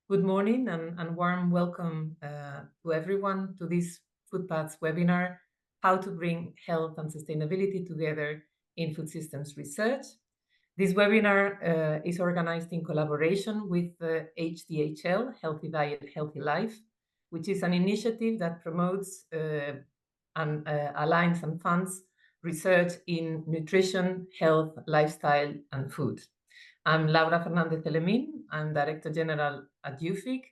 Good morning and warm welcome to everyone to this FOODPathS webinar, How to Bring Health and Sustainability Together in Food Systems Research. This webinar is organized in collaboration with HDHL, Healthy Diet, Healthy Life, which is an initiative that promotes and aligns and funds research in nutrition, health, lifestyle, and food. I'm Laura Fernández Celemin. I'm Director General at EUFIC.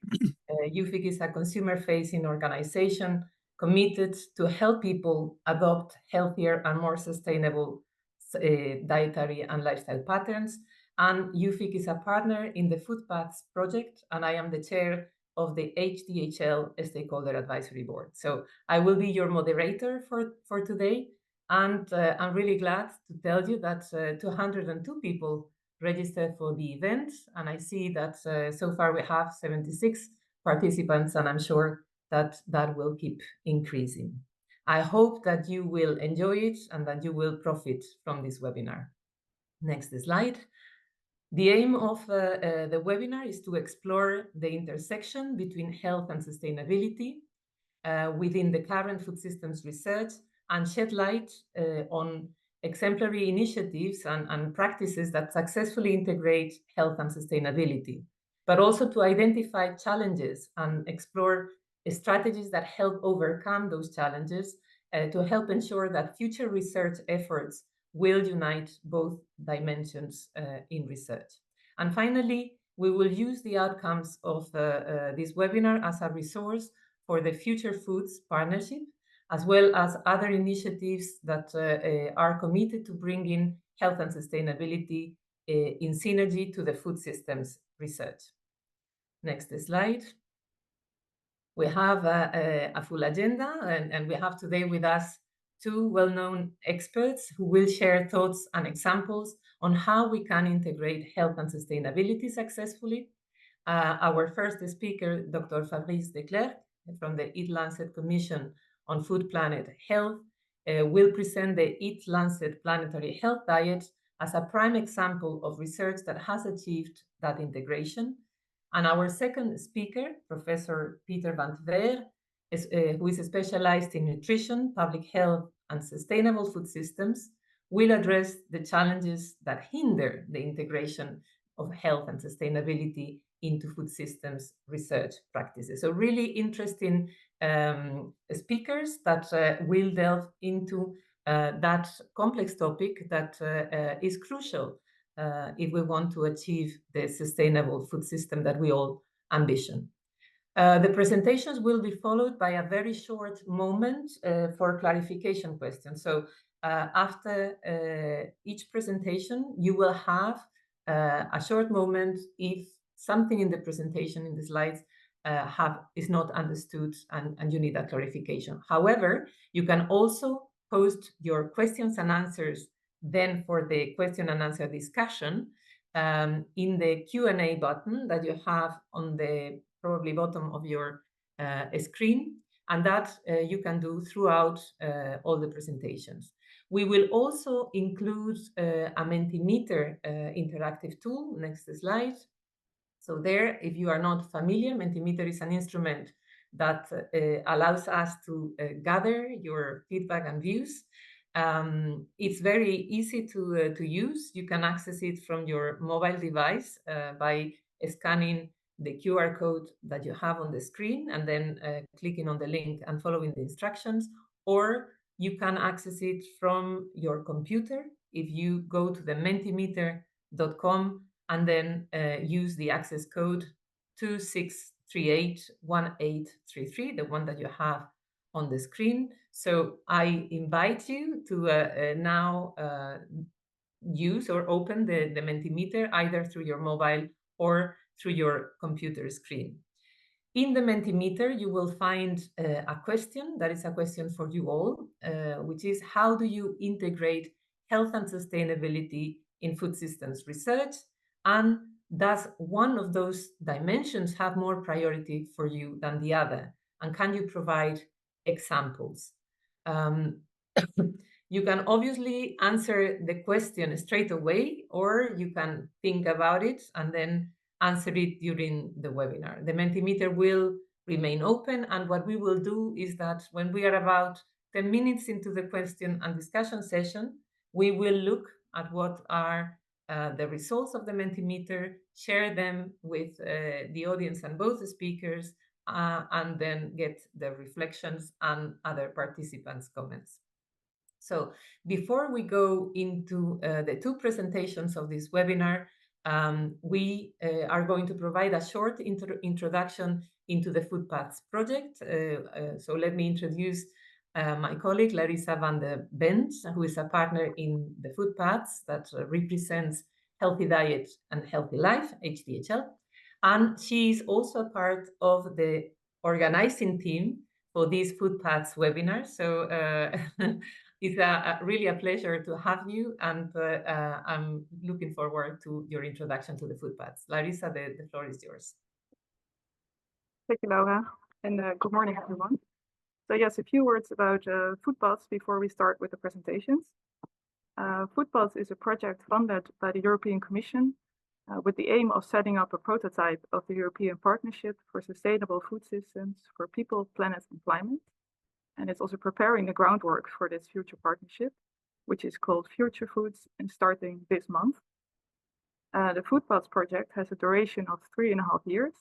EUFIC is a consumer-facing organization committed to help people adopt healthier and more sustainable dietary and lifestyle patterns. And EUFIC is a partner in the FOODPathS project, and I am the chair of the HDHL Stakeholder Advisory Board. So I will be your moderator for today. And I'm really glad to tell you that 202 people registered for the event, and I see that so far we have 76 participants, and I'm sure that that will keep increasing. I hope that you will enjoy it and that you will profit from this webinar. Next slide. The aim of the webinar is to explore the intersection between health and sustainability within the current food systems research and shed light on exemplary initiatives and practices that successfully integrate health and sustainability, but also to identify challenges and explore strategies that help overcome those challenges to help ensure that future research efforts will unite both dimensions in research. And finally, we will use the outcomes of this webinar as a resource for the Future Foods Partnership, as well as other initiatives that are committed to bringing health and sustainability in synergy to the food systems research. Next slide. We have a full agenda, and we have today with us two well-known experts who will share thoughts and examples on how we can integrate health and sustainability successfully. Our first speaker, Dr. Fabrice DeClerck, from the Eat Lancet Commission on Food, Planet, Health, will present the Eat Lancet Planetary Health Diet as a prime example of research that has achieved that integration. And our second speaker, Professor Pieter van Veer, who is specialized in nutrition, public health, and sustainable food systems, will address the challenges that hinder the integration of health and sustainability into food systems research practices. So really interesting speakers that will delve into that complex topic that is crucial if we want to achieve the sustainable food system that we all ambition. The presentations will be followed by a very short moment for clarification questions. So after each presentation, you will have a short moment if something in the presentation, in the slides, is not understood and you need a clarification. However, you can also post your questions and answers then for the question and answer discussion in the Q&A button that you have on the probably bottom of your screen, and that you can do throughout all the presentations. We will also include a Mentimeter interactive tool. Next slide. So there, if you are not familiar, Mentimeter is an instrument that allows us to gather your feedback and views. It's very easy to use. You can access it from your mobile device by scanning the QR code that you have on the screen and then clicking on the link and following the instructions, or you can access it from your computer if you go to the mentimeter.com and then use the access code 26381833, the one that you have on the screen. So I invite you to now use or open the Mentimeter either through your mobile or through your computer screen. In the Mentimeter, you will find a question that is a question for you all, which is how do you integrate health and sustainability in food systems research? And does one of those dimensions have more priority for you than the other? And can you provide examples? You can obviously answer the question straight away, or you can think about it and then answer it during the webinar. The Mentimeter will remain open, and what we will do is that when we are about 10 minutes into the question and discussion session, we will look at what are the results of the Mentimeter, share them with the audience and both the speakers, and then get the reflections and other participants' comments. So before we go into the two presentations of this webinar, we are going to provide a short introduction into the FOODPathS project. So let me introduce my colleague, Larissa van de Bent, who is a partner in the FOODPathS that represents Healthy Diet and Healthy Life, HDHL. And she is also a part of the organizing team for this FOODPathS webinar. So it's really a pleasure to have you, and I'm looking forward to your introduction to the FOODPathS. Larissa, the floor is yours. Thank you, Laura, and good morning, everyone. So yes, a few words about FOODPathS before we start with the presentations. FOODPathS is a project funded by the European Commission with the aim of setting up a prototype of the European Partnership for Sustainable Food Systems for People, Planet and Climate. And it's also preparing the groundwork for this future partnership, which is called Future Foods and starting this month. The FOODPathS project has a duration of 3.5 years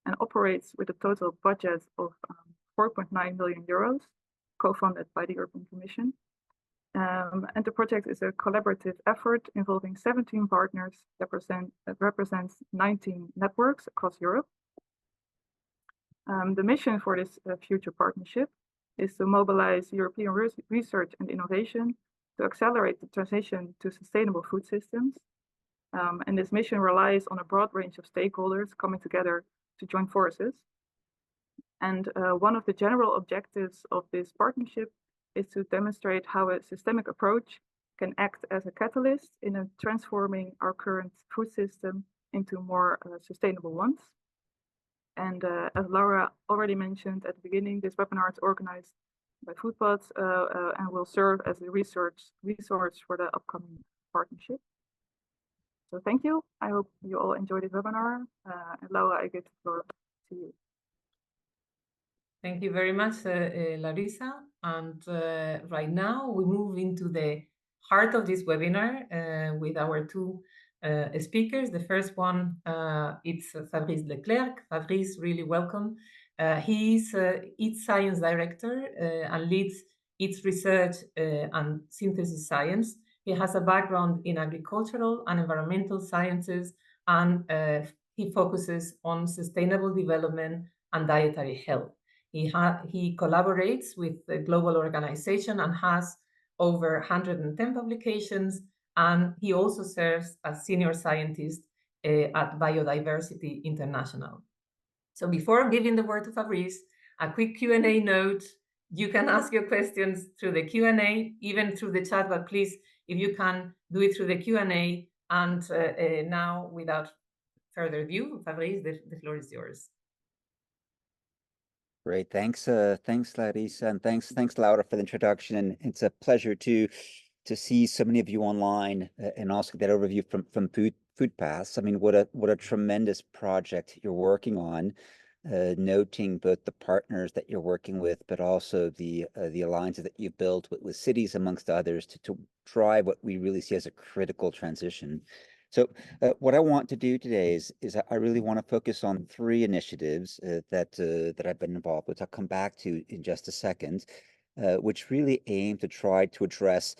and operates with a total budget of 4.9 million euros, co-funded by the European Commission. And the project is a collaborative effort involving 17 partners that represents 19 networks across Europe. The mission for this future partnership is to mobilize European research and innovation to accelerate the transition to sustainable food systems. And this mission relies on a broad range of stakeholders coming together to join forces. And one of the general objectives of this partnership is to demonstrate how a systemic approach can act as a catalyst in transforming our current food system into more sustainable ones. And as Laura already mentioned at the beginning, this webinar is organized by FOODPathS and will serve as a resource for the upcoming partnership. So thank you. I hope you all enjoyed this webinar. And Laura, I give the floor to you. Thank you very much, Larissa. And right now we move into the heart of this webinar with our two speakers. The first one, it's Fabrice DeClerck. Fabrice, really welcome. He is its science director and leads its research and synthesis science. He has a background in agricultural and environmental sciences, and he focuses on sustainable development and dietary health. He collaborates with the global organization and has over 110 publications, and he also serves as senior scientist at Biodiversity International. So before giving the word to Fabrice, a quick Q&A note. You can ask your questions through the Q&A, even through the chat, but please, if you can, do it through the Q&A. And now, without further ado, Fabrice, the floor is yours. Great, thanks Larissa, and thanks Laura for the introduction. And it's a pleasure to see so many of you online and also get that overview from FOODPathS. I mean, what a tremendous project you're working on, noting both the partners that you're working with, but also the alliances that you've built with cities, amongst others, to drive what we really see as a critical transition. So what I want to do today is I really want to focus on 3 initiatives that I've been involved with. I'll come back to in just a second, which really aim to try to address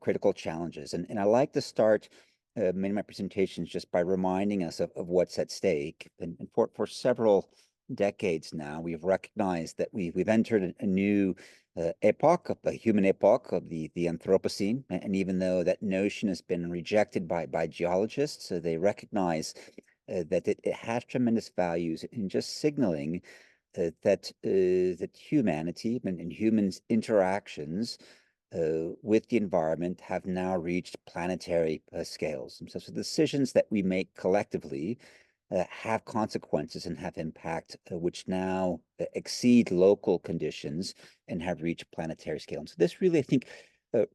critical challenges. And I like to start many of my presentations just by reminding us of what's at stake. And for several decades now, we've recognized that we've entered a new epoch, of the human epoch of the Anthropocene. And even though that notion has been rejected by geologists, they recognize that it has tremendous values in just signaling that humanity and humans' interactions with the environment have now reached planetary scales. And so decisions that we make collectively have consequences and have impact which now exceed local conditions and have reached planetary scale. And so this really, I think,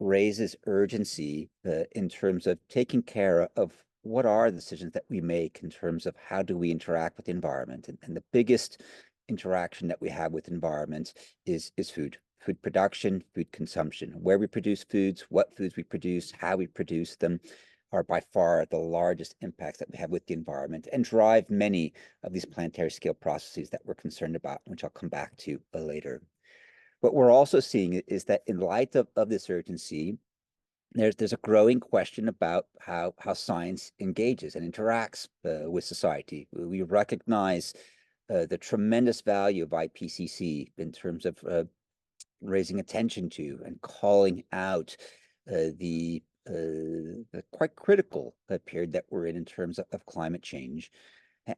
raises urgency in terms of taking care of what are the decisions that we make in terms of how do we interact with the environment? And the biggest interaction that we have with environment is food production, food consumption. Where we produce foods, what foods we produce, how we produce them are by far the largest impacts that we have with the environment and drive many of these planetary scale processes that we're concerned about, which I'll come back to later. What we're also seeing is that in light of this urgency, there's a growing question about how science engages and interacts with society. We recognize the tremendous value of IPCC in terms of raising attention to and calling out the quite critical period that we're in terms of climate change,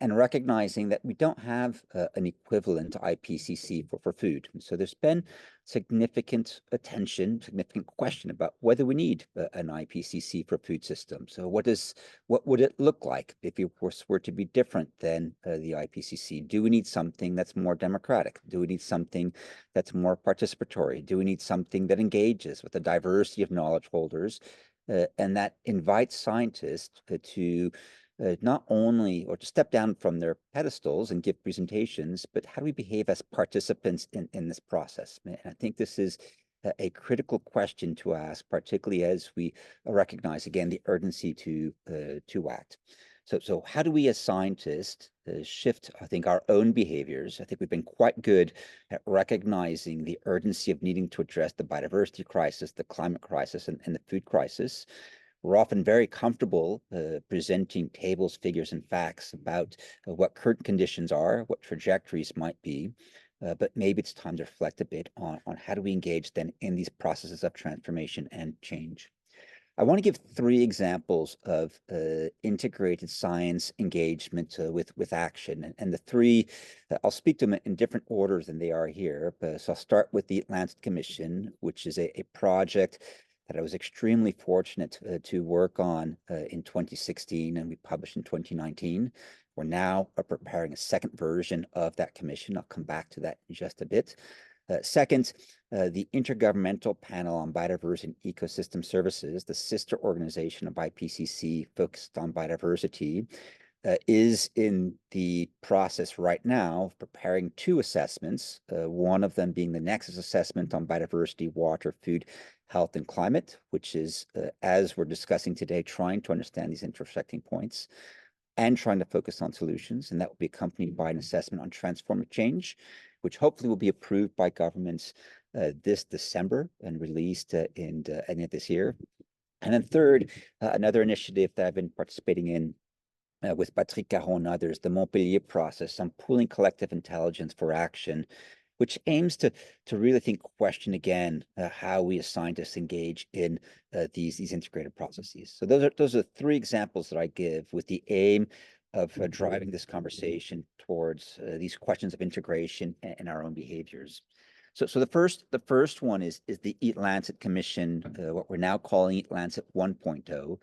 and recognizing that we don't have an equivalent to IPCC for food. And so there's been significant attention, significant question about whether we need an IPCC for food systems. So what would it look like if it were to be different than the IPCC? Do we need something that's more democratic? Do we need something that's more participatory? Do we need something that engages with a diversity of knowledge holders and that invites scientists to not only, or to step down from their pedestals and give presentations, but how do we behave as participants in this process? And I think this is a critical question to ask, particularly as we recognize, again, the urgency to act. So how do we as scientists shift, I think, our own behaviors? I think we've been quite good at recognizing the urgency of needing to address the biodiversity crisis, the climate crisis, and the food crisis. We're often very comfortable presenting tables, figures, and facts about what current conditions are, what trajectories might be, but maybe it's time to reflect a bit on how do we engage then in these processes of transformation and change. I want to give 3 examples of integrated science engagement with action, and the 3, I'll speak to them in different orders than they are here. So I'll start with the Lancet Commission, which is a project that I was extremely fortunate to work on in 2016, and we published in 2019. We're now preparing a second version of that commission. I'll come back to that in just a bit. Second, the Intergovernmental Panel on Biodiversity and Ecosystem Services, the sister organization of IPCC focused on biodiversity, is in the process right now of preparing 2 assessments, one of them being the Nexus Assessment on Biodiversity, Water, Food, Health, and Climate, which is, as we're discussing today, trying to understand these intersecting points and trying to focus on solutions. And that will be accompanied by an assessment on transformative change, which hopefully will be approved by governments this December and released in the end of this year. And then third, another initiative that I've been participating in with Patrick Caron and others, the Montpellier process on pooling collective intelligence for action, which aims to really question again how we as scientists engage in these integrated processes. So those are 3 examples that I give with the aim of driving this conversation towards these questions of integration and our own behaviors. So the first one is the Eat Lancet Commission, what we're now calling Eat Lancet 1.0.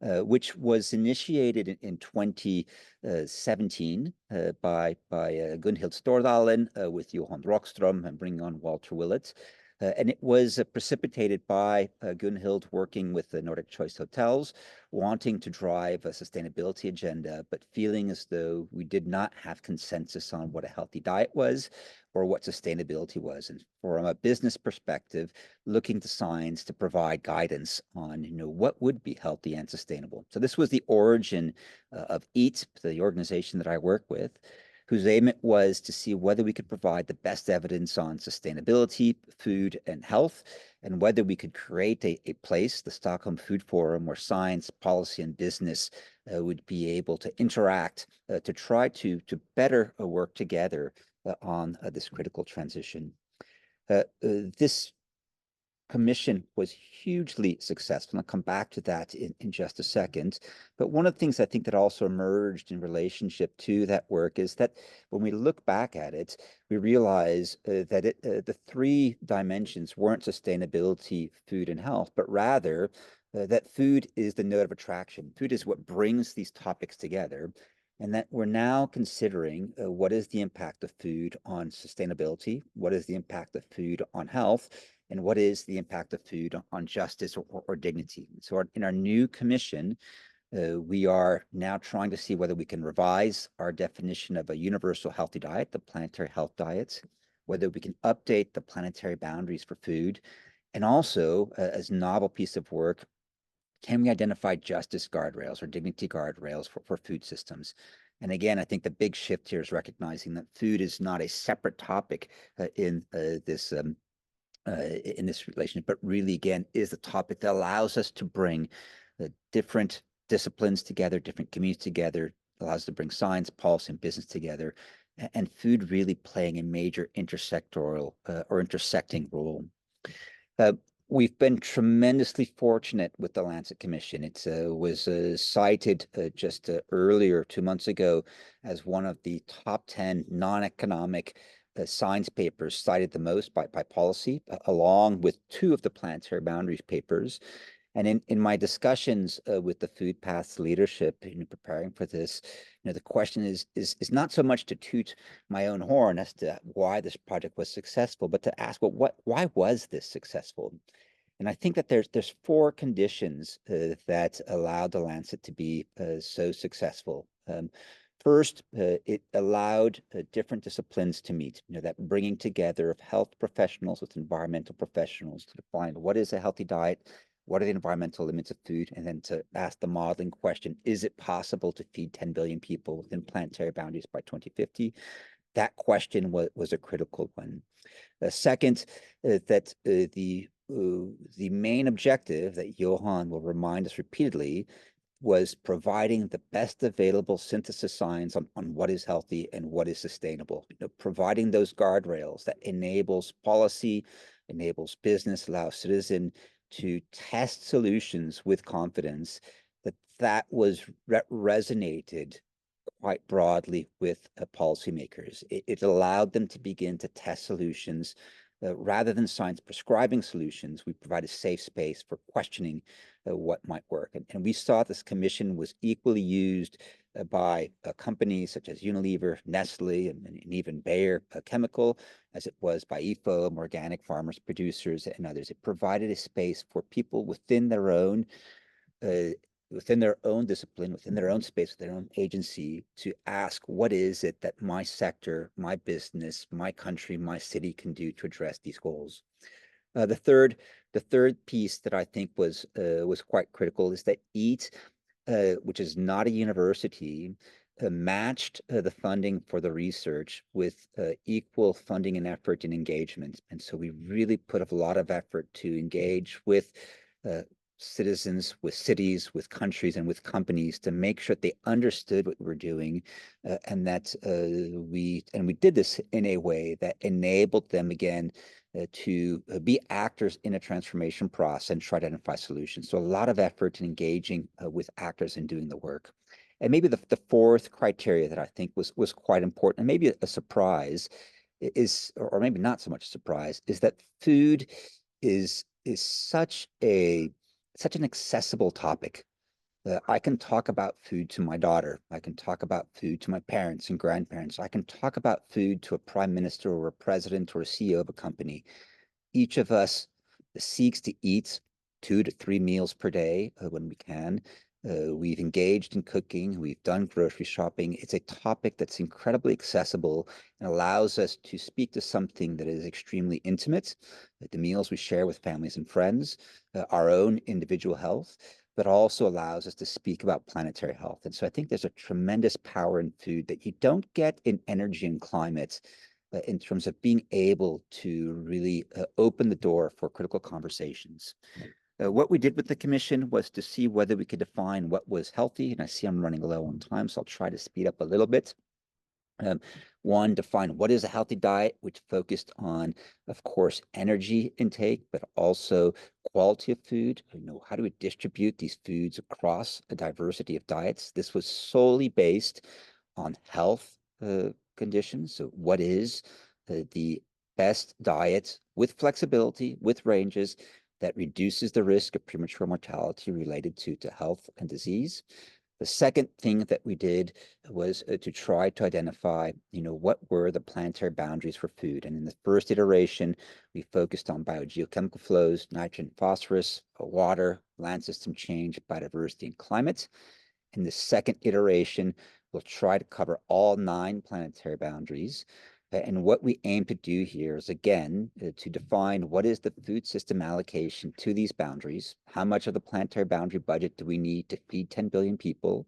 Which was initiated in 2017 by Gunhild Stordalen with Johan Rockström and bringing on Walter Willett. And it was precipitated by Gunhild working with the Nordic Choice Hotels, wanting to drive a sustainability agenda, but feeling as though we did not have consensus on what a healthy diet was or what sustainability was. And from a business perspective, looking to science to provide guidance on, what would be healthy and sustainable. So this was the origin of EAT, the organization that I work with, whose aim it was to see whether we could provide the best evidence on sustainability, food, and health, and whether we could create a place, the Stockholm Food Forum, where science, policy, and business would be able to interact to try to better work together on this critical transition. This commission was hugely successful. I'll come back to that in just a second. But one of the things I think that also emerged in relationship to that work is that when we look back at it, we realize that the 3 dimensions weren't sustainability, food, and health, but rather that food is the node of attraction. Food is what brings these topics together. And that we're now considering what is the impact of food on sustainability, what is the impact of food on health, and what is the impact of food on justice or dignity. So in our new commission, We are now trying to see whether we can revise our definition of a universal healthy diet, the planetary health diet, whether we can update the planetary boundaries for food, and also, as a novel piece of work, can we identify justice guardrails or dignity guardrails for food systems? And again, I think the big shift here is recognizing that food is not a separate topic in this relationship, but really, again, is the topic that allows us to bring different disciplines together, different communities together, allows us to bring science, policy, and business together, and food really playing a major intersectoral or intersecting role. We've been tremendously fortunate with the Lancet Commission. It was cited just earlier, 2 months ago, as one of the top 10 non-economic science papers cited the most by policy, along with 2 of the planetary boundaries papers. And in my discussions with the FOODPathS leadership in preparing for this, the question is not so much to toot my own horn as to why this project was successful, but to ask, well, why was this successful? And I think that there's 4 conditions that allowed the Lancet to be so successful. First, it allowed different disciplines to meet, that bringing together of health professionals with environmental professionals to define what is a healthy diet, what are the environmental limits of food, and then to ask the modeling question, is it possible to feed 10 billion people within planetary boundaries by 2050? That question was a critical one. Second, that the main objective that Johan will remind us repeatedly was providing the best available synthesis science on what is healthy and what is sustainable, providing those guardrails that enables policy, enables business, allows citizen to test solutions with confidence, that was resonated quite broadly with policymakers. It allowed them to begin to test solutions. Rather than science prescribing solutions, we provide a safe space for questioning what might work. And we saw this commission was equally used by companies such as Unilever, Nestle, and even Bayer Chemical, as it was by EFOM, organic farmers, producers, and others. It provided a space for people within their own discipline, within their own space, with their own agency, to ask, what is it that my sector, my business, my country, my city can do to address these goals? The third piece that I think was quite critical is that EAT, which is not a university, matched the funding for the research with equal funding and effort and engagement. And so we really put a lot of effort to engage with citizens, with cities, with countries, and with companies to make sure that they understood what we're doing, and that we did this in a way that enabled them again to be actors in a transformation process and try to identify solutions. So a lot of effort in engaging with actors and doing the work. And maybe the 4th criteria that I think was quite important, and maybe a surprise, is, or maybe not so much a surprise, is that food is such an accessible topic. I can talk about food to my daughter. I can talk about food to my parents and grandparents. I can talk about food to a prime minister or a president or a CEO of a company. Each of us seeks to eat 2 to 3 meals per day when we can. We've engaged in cooking. We've done grocery shopping. It's a topic that's incredibly accessible and allows us to speak to something that is extremely intimate, the meals we share with families and friends, our own individual health, but also allows us to speak about planetary health. And so I think there's a tremendous power in food that you don't get in energy and climate, in terms of being able to really open the door for critical conversations. What we did with the commission was to see whether we could define what was healthy, and I see I'm running low on time, so I'll try to speed up a little bit. One, define what is a healthy diet, which focused on, of course, energy intake, but also quality of food. How do we distribute these foods across a diversity of diets? This was solely based on health conditions. So what is the best diet with flexibility, with ranges, that reduces the risk of premature mortality related to health and disease? The second thing that we did was to try to identify, what were the planetary boundaries for food. And in the first iteration, we focused on biogeochemical flows, nitrogen, phosphorus, water, land system change, biodiversity, and climate. In the second iteration, we'll try to cover all 9 planetary boundaries. And what we aim to do here is, again, to define what is the food system allocation to these boundaries, how much of the planetary boundary budget do we need to feed 10 billion people,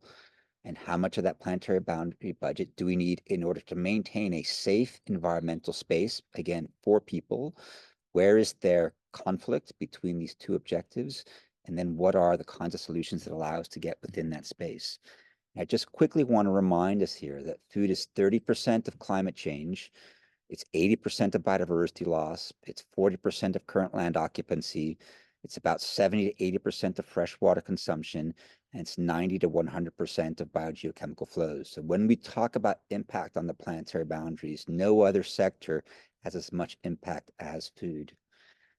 and how much of that planetary boundary budget do we need in order to maintain a safe environmental space, again, for people. Where is there conflict between these two objectives? And then what are the kinds of solutions that allow us to get within that space? I just quickly want to remind us here that food is 30% of climate change. It's 80% of biodiversity loss. It's 40% of current land occupancy. It's about 70 to 80% of freshwater consumption, and it's 90 to 100% of biogeochemical flows. So when we talk about impact on the planetary boundaries, no other sector has as much impact as food.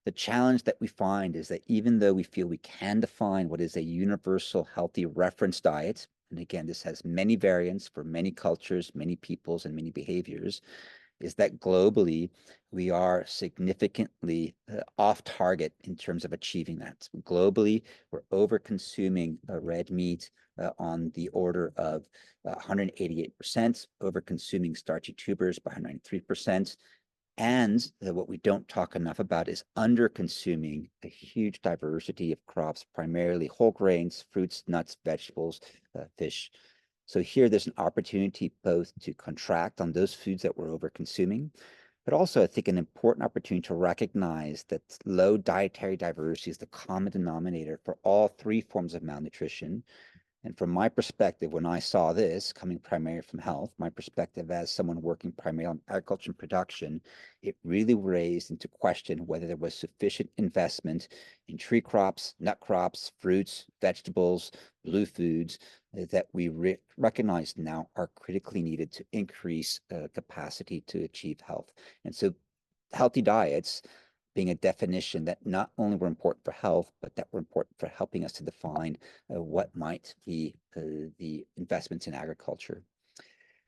The challenge that we find is that even though we feel we can define what is a universal healthy reference diet, and again, this has many variants for many cultures, many peoples, and many behaviors, is that globally, we are significantly off target in terms of achieving that. Globally, we're over-consuming red meat on the order of 188%, over-consuming starchy tubers by 193%, and what we don't talk enough about is under-consuming a huge diversity of crops, primarily whole grains, fruits, nuts, vegetables, fish. So here there's an opportunity both to contract on those foods that we're over-consuming, but also I think an important opportunity to recognize that low dietary diversity is the common denominator for all 3 forms of malnutrition. And from my perspective, when I saw this coming primarily from health, my perspective as someone working primarily on agriculture and production, it really raised into question whether there was sufficient investment in tree crops, nut crops, fruits, vegetables, blue foods that we recognize now are critically needed to increase capacity to achieve health. And so healthy diets being a definition that not only were important for health, but that were important for helping us to define what might be the investments in agriculture.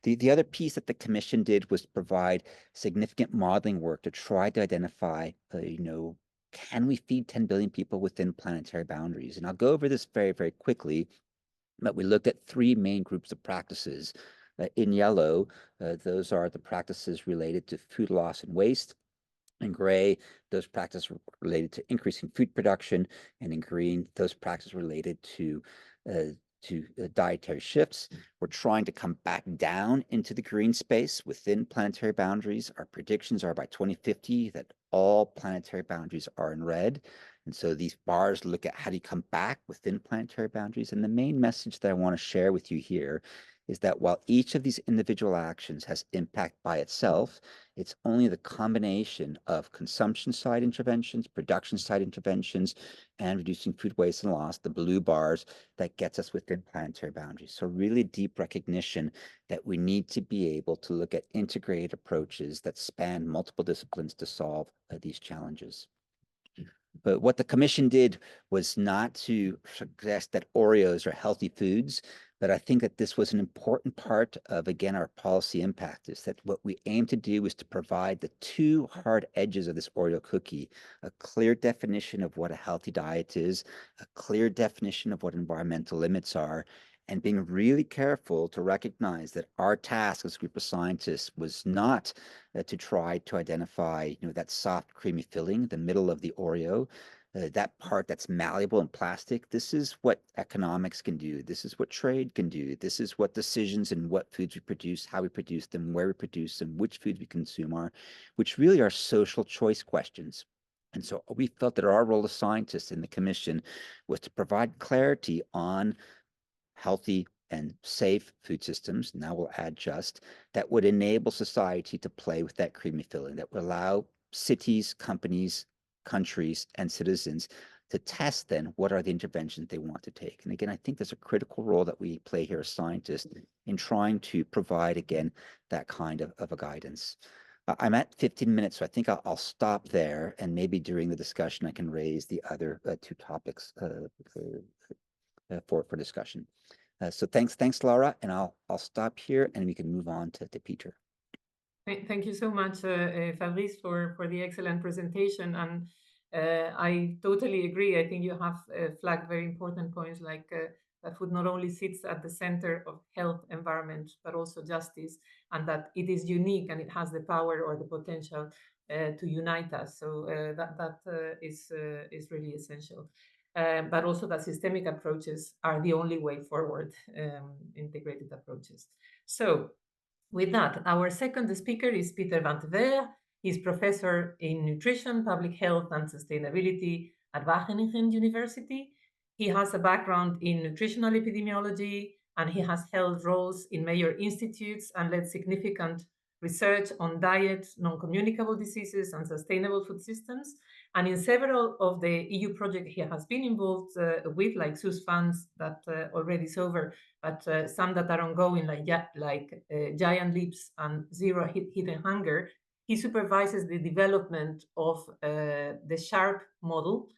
The other piece that the commission did was provide significant modeling work to try to identify, can we feed 10 billion people within planetary boundaries? And I'll go over this very, very quickly, but we looked at 3 main groups of practices. In yellow, those are the practices related to food loss and waste. In gray, those practices related to increasing food production, and in green, those practices related to dietary shifts. We're trying to come back down into the green space within planetary boundaries. Our predictions are by 2050 that all planetary boundaries are in red. And so these bars look at how do you come back within planetary boundaries. And the main message that I want to share with you here is that while each of these individual actions has impact by itself, it's only the combination of consumption side interventions, production side interventions, and reducing food waste and loss, the blue bars, that gets us within planetary boundaries. So really deep recognition that we need to be able to look at integrated approaches that span multiple disciplines to solve these challenges. But what the commission did was not to suggest that Oreos are healthy foods, but I think that this was an important part of, again, our policy impact, is that what we aim to do is to provide the 2 hard edges of this Oreo cookie, a clear definition of what a healthy diet is, a clear definition of what environmental limits are, and being really careful to recognize that our task as a group of scientists was not to try to identify, that soft, creamy filling, the middle of the Oreo, that part that's malleable and plastic. This is what economics can do. This is what trade can do. This is what decisions and what foods we produce, how we produce them, where we produce them, which foods we consume are, which really are social choice questions. And so we felt that our role as scientists in the commission was to provide clarity on healthy and safe food systems, now we'll add just, that would enable society to play with that creamy filling, that would allow cities, companies, countries, and citizens to test then what are the interventions they want to take. And again, I think there's a critical role that we play here as scientists in trying to provide, again, that kind of a guidance. I'm at 15 minutes, so I think I'll stop there, and maybe during the discussion I can raise the other 2 topics for discussion. So thanks, Laura, and I'll stop here, and we can move on to Pieter. Thank you so much, Fabrice, for the excellent presentation. And I totally agree. I think you have flagged very important points like that food not only sits at the center of health, environment, but also justice, and that it is unique and it has the power or the potential to unite us. So that is really essential. But also that systemic approaches are the only way forward, integrated approaches. So with that, our second speaker is Pieter van de Veer. He's professor in nutrition, public health, and sustainability at Wageningen University. He has a background in nutritional epidemiology, and he has held roles in major institutes and led significant research on diet, non-communicable diseases, and sustainable food systems. And in several of the EU projects he has been involved with, like SUS funds that already is over, but some that are ongoing, like Giant Leaps and Zero Hidden Hunger. He supervises the development of the SHARP model,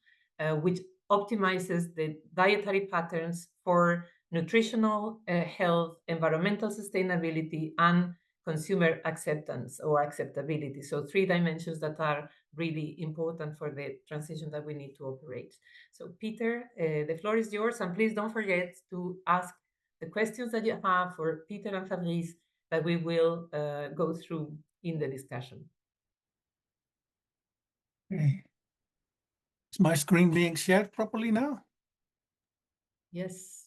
which optimizes the dietary patterns for nutritional health, environmental sustainability, and consumer acceptance or acceptability. So 3 dimensions that are really important for the transition that we need to operate. So Pieter, the floor is yours, and please don't forget to ask the questions that you have for Pieter and Fabrice that we will go through in the discussion. Okay. Is my screen being shared properly now? Yes.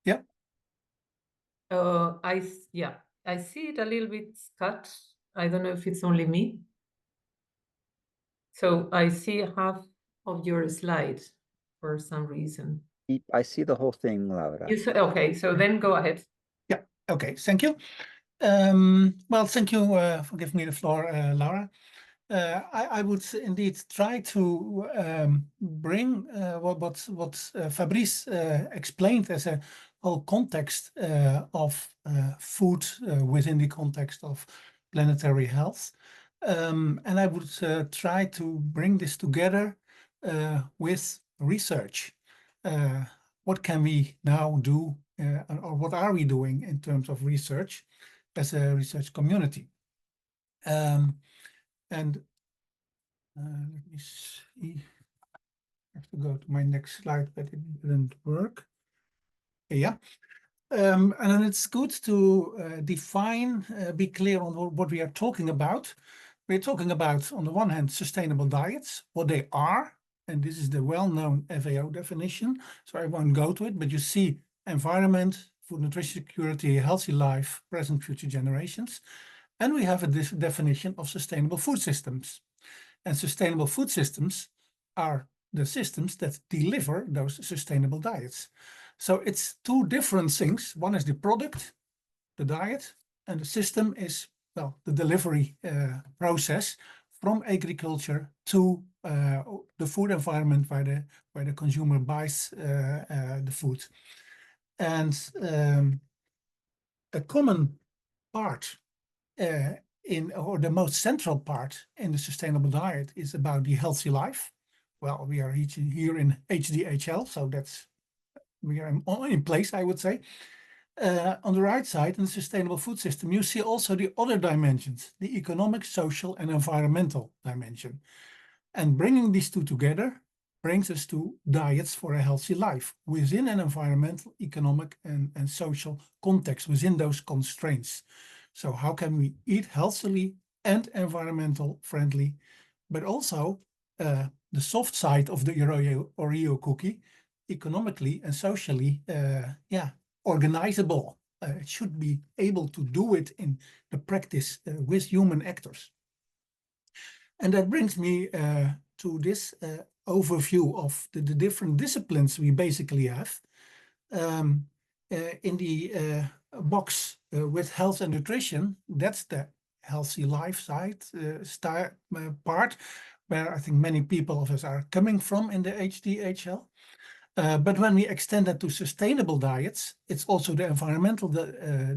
Yep. I see it a little bit cut. I don't know if it's only me. So I see half of your slide for some reason. I see the whole thing, Laura. Okay, so then go ahead. Yeah, okay, thank you. Well, thank you for giving me the floor, Laura. I would indeed try to bring what Fabrice explained as a whole context of food within the context of planetary health. And I would try to bring this together with research. What can we now do, or what are we doing in terms of research as a research community? And let me see. I have to go to my next slide, but it didn't work. Yeah. And then it's good to define, be clear on what we are talking about. We're talking about, on the one hand, sustainable diets, what they are. And this is the well-known FAO definition, so I won't go to it, but you see environment, food, nutrition, security, healthy life, present, future generations. And we have a definition of sustainable food systems. And sustainable food systems are the systems that deliver those sustainable diets. So it's 2 different things. One is the product, the diet, and the system is, well, the delivery process from agriculture to the food environment where the consumer buys the food. And a common part or the most central part in the sustainable diet is about the healthy life. Well, we are here in HDHL, so we are in place, I would say. On the right side, in the sustainable food system, you see also the other dimensions, the economic, social, and environmental dimension. And bringing these 2 together brings us to diets for a healthy life within an environmental, economic, and social context, within those constraints. So how can we eat healthily and environmental friendly, but also the soft side of the Oreo cookie, economically and socially, organizable. It should be able to do it in the practice with human actors. And that brings me to this overview of the different disciplines we basically have. In the box with health and nutrition, that's the healthy life side part, where I think many people of us are coming from in the HDHL. But when we extend that to sustainable diets, it's also the environmental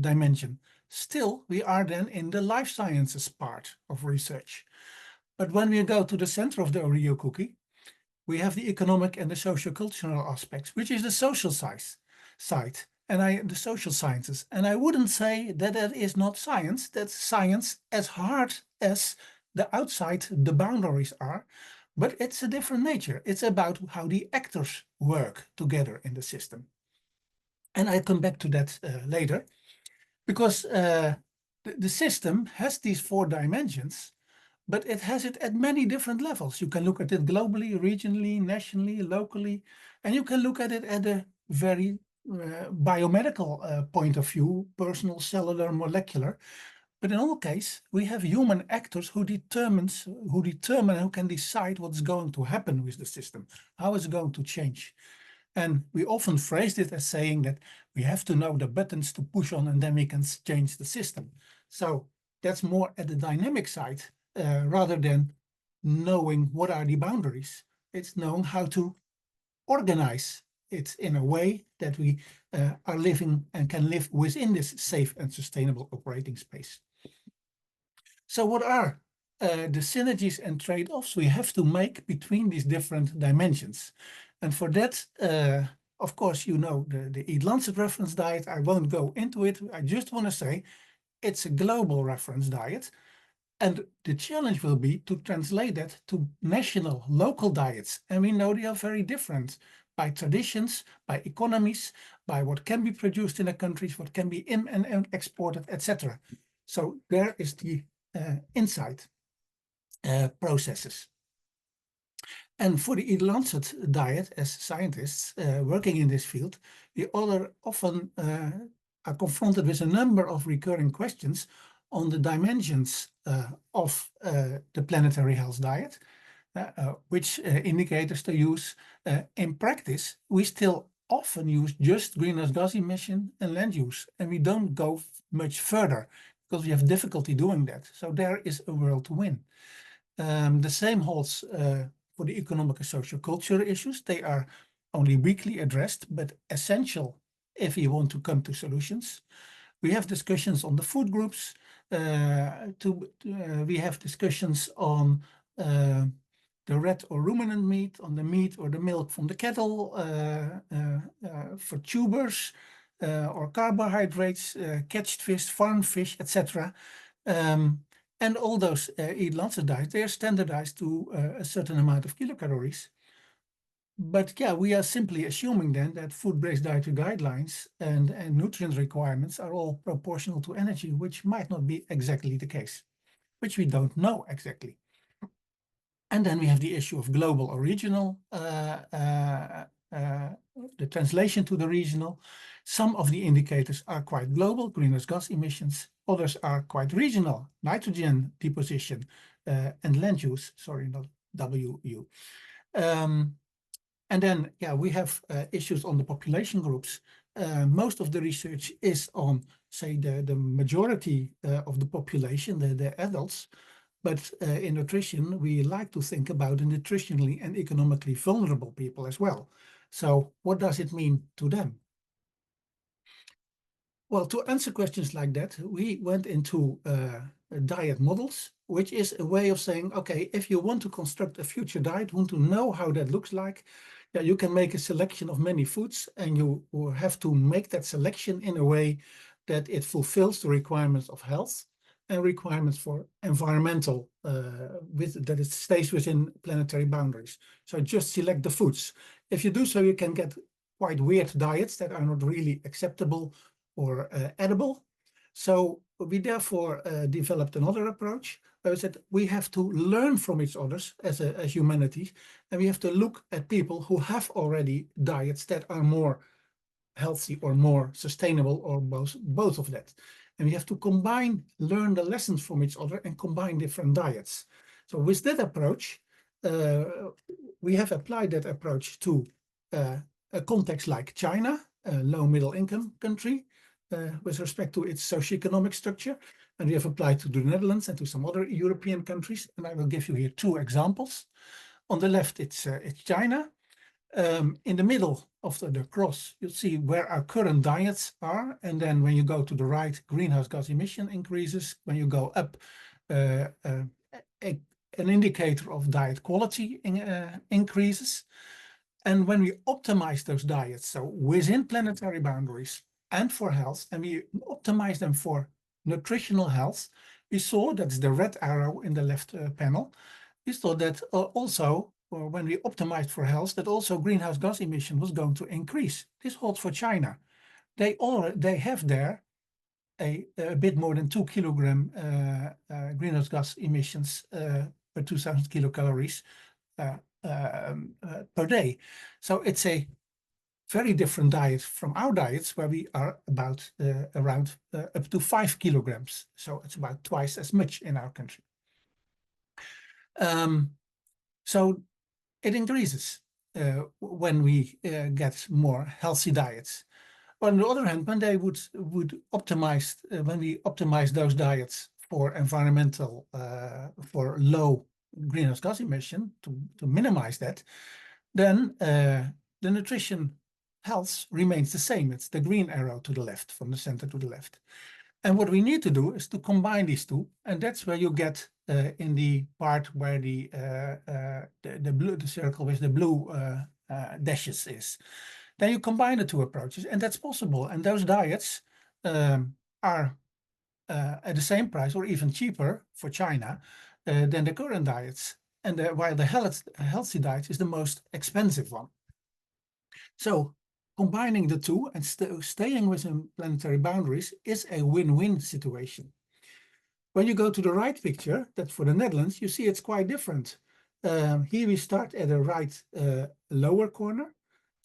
dimension. Still, we are then in the life sciences part of research. But when we go to the center of the Oreo cookie, we have the economic and the socio-cultural aspects, which is the social side, and the social sciences. And I wouldn't say that that is not science. That's science as hard as the outside, the boundaries are. But it's a different nature. It's about how the actors work together in the system. And I come back to that later, because the system has these 4 dimensions, but it has it at many different levels. You can look at it globally, regionally, nationally, locally, and you can look at it at a very biomedical point of view, personal, cellular, molecular. But in all cases, we have human actors who determine, who can decide what's going to happen with the system, how it's going to change. And we often phrase it as saying that we have to know the buttons to push on and then we can change the system. So that's more at the dynamic side, rather than knowing what are the boundaries. It's knowing how to organize it in a way that we are living and can live within this safe and sustainable operating space. So what are the synergies and trade-offs we have to make between these different dimensions? And for that, of course, you know the Eat Lancet reference diet. I won't go into it. I just want to say it's a global reference diet. And the challenge will be to translate that to national, local diets. And we know they are very different by traditions, by economies, by what can be produced in the countries, what can be in and exported, etc. So there is the insight processes. And for the Eat Lancet diet, as scientists working in this field, we often are confronted with a number of recurring questions on the dimensions of the planetary health diet, which indicators to use. In practice, we still often use just greenhouse gas emission and land use, and we don't go much further because we have difficulty doing that. So there is a world to win. The same holds for the economic and social cultural issues. They are only weakly addressed, but essential if you want to come to solutions. We have discussions on the food groups. We have discussions on the red or ruminant meat, on the meat or the milk from the cattle, for tubers or carbohydrates, catched fish, farm fish, etc. And all those Eat Lancet diets, they are standardized to a certain amount of kilocalories. But yeah, we are simply assuming then that food-based dietary guidelines and nutrient requirements are all proportional to energy, which might not be exactly the case, which we don't know exactly. And then we have the issue of global or regional, the translation to the regional. Some of the indicators are quite global, greenhouse gas emissions. Others are quite regional, nitrogen deposition and land use, sorry, not WU. And then, yeah, we have issues on the population groups. Most of the research is on, say, the majority of the population, the adults. But in nutrition, we like to think about the nutritionally and economically vulnerable people as well. So what does it mean to them? Well, to answer questions like that, we went into diet models, which is a way of saying, okay, if you want to construct a future diet, want to know how that looks like, yeah, you can make a selection of many foods, and you will have to make that selection in a way that it fulfills the requirements of health and requirements for environmental, that it stays within planetary boundaries. So just select the foods. If you do so, you can get quite weird diets that are not really acceptable or edible. So we therefore developed another approach where we said we have to learn from each other as humanity, and we have to look at people who have already diets that are more healthy or more sustainable, or both of that. And we have to learn the lessons from each other and combine different diets. So with that approach, we have applied that approach to a context like China, a low middle income country, with respect to its socioeconomic structure. And we have applied to the Netherlands and to some other European countries. And I will give you here 2 examples. On the left, it's China. In the middle of the cross, you'll see where our current diets are. And then when you go to the right, greenhouse gas emission increases. When you go up, an indicator of diet quality increases. And when we optimize those diets, so within planetary boundaries and for health, and we optimize them for nutritional health, we saw, that's the red arrow in the left panel, we saw that also, when we optimized for health, that also greenhouse gas emission was going to increase. This holds for China. they have there a bit more than 2 kilogram greenhouse gas emissions per 2,000 kilocalories per day. So it's a very different diet from our diets, where we are about around up to 5 kilograms. So it's about twice as much in our country. So it increases when we get more healthy diets. On the other hand, when they would optimize, when we optimize those diets for environmental, for low greenhouse gas emission, to minimize that, then the nutrition health remains the same. It's the green arrow to the left, from the center to the left. And what we need to do is to combine these two, and that's where you get in the part where the circle with the blue dashes is. Then you combine the two approaches, and that's possible. And those diets are at the same price or even cheaper for China than the current diets. And while the healthy diet is the most expensive one. So combining the two and staying within planetary boundaries is a win-win situation. When you go to the right picture, that's for the Netherlands, you see it's quite different. Here we start at the right lower corner.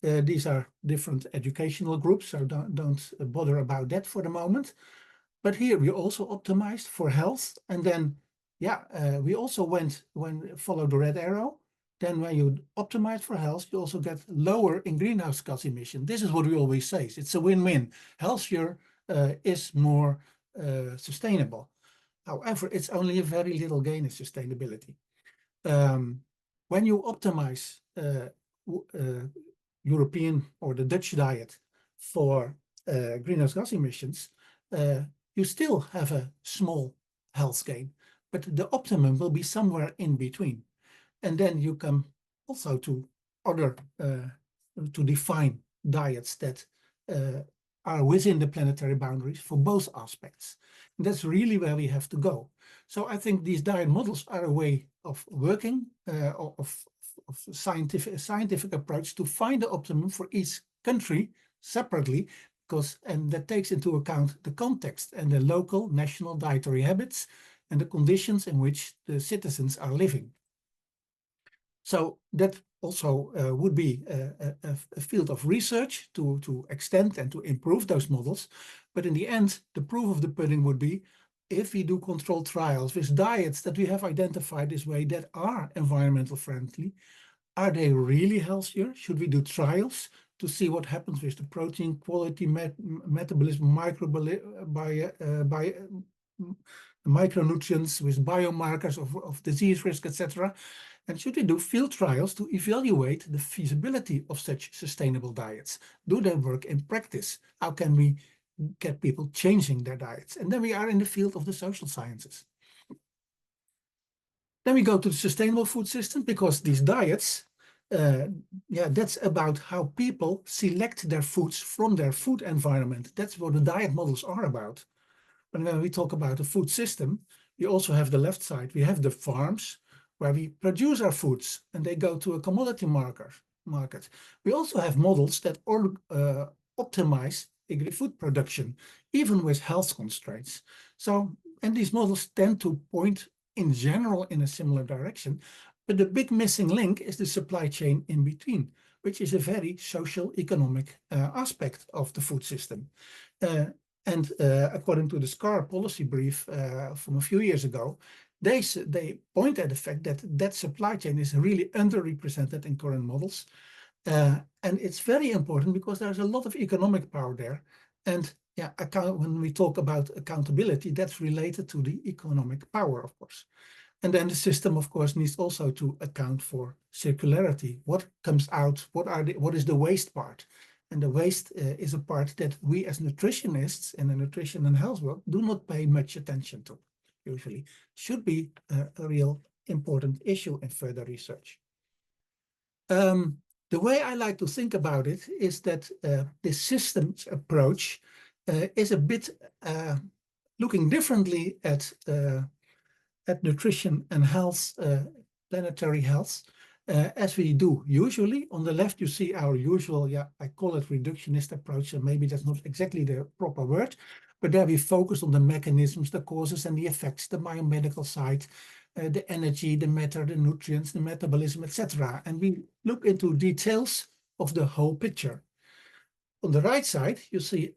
These are different educational groups, so don't bother about that for the moment. But here we also optimized for health, and then we also follow the red arrow. Then when you optimize for health, you also get lower in greenhouse gas emission. This is what we always say. It's a win-win. Healthier is more sustainable. However, it's only a very little gain in sustainability. When you optimize European or the Dutch diet for greenhouse gas emissions, you still have a small health gain, but the optimum will be somewhere in between. And then you come also to other, to define diets that are within the planetary boundaries for both aspects. And that's really where we have to go. So I think these diet models are a way of working, of scientific approach to find the optimum for each country separately, and that takes into account the context and the local national dietary habits and the conditions in which the citizens are living. So that also would be a field of research to extend and to improve those models. But in the end, the proof of the pudding would be if we do controlled trials with diets that we have identified this way that are environmental friendly, are they really healthier? Should we do trials to see what happens with the protein quality, metabolism, micronutrients, with biomarkers of disease risk, etc.? And should we do field trials to evaluate the feasibility of such sustainable diets? Do they work in practice? How can we get people changing their diets? And then we are in the field of the social sciences. Then we go to the sustainable food system, because these diets, that's about how people select their foods from their food environment. That's what the diet models are about. And when we talk about the food system, we also have the left side. We have the farms where we produce our foods and they go to a commodity market. We also have models that optimize agri-food production, even with health constraints. So, and these models tend to point in general in a similar direction, but the big missing link is the supply chain in between, which is a very social economic aspect of the food system. And according to the SCAR policy brief from a few years ago, they point at the fact that that supply chain is really underrepresented in current models. And it's very important because there's a lot of economic power there. And when we talk about accountability, that's related to the economic power, of course. And then the system, of course, needs also to account for circularity. What comes out? What is the waste part? And the waste is a part that we as nutritionists in the nutrition and health world do not pay much attention to, usually. Should be a real important issue in further research. The way I like to think about it is that this systems approach is a bit looking differently at nutrition and health, planetary health, as we do usually. On the left, you see our usual, I call it reductionist approach, and maybe that's not exactly the proper word, but there we focus on the mechanisms, the causes and the effects, the biomedical side, the energy, the matter, the nutrients, the metabolism, etc. And we look into details of the whole picture. On the right side, you see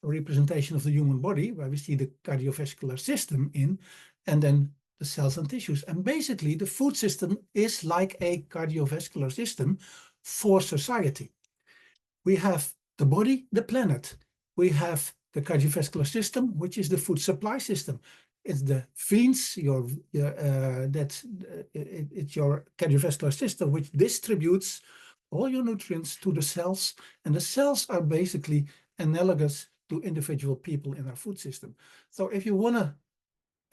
a representation of the human body, where we see the cardiovascular system in, and then the cells and tissues. And basically, the food system is like a cardiovascular system for society. We have the body, the planet. We have the cardiovascular system, which is the food supply system. It's the veins, it's your cardiovascular system, which distributes all your nutrients to the cells. And the cells are basically analogous to individual people in our food system. So if you want to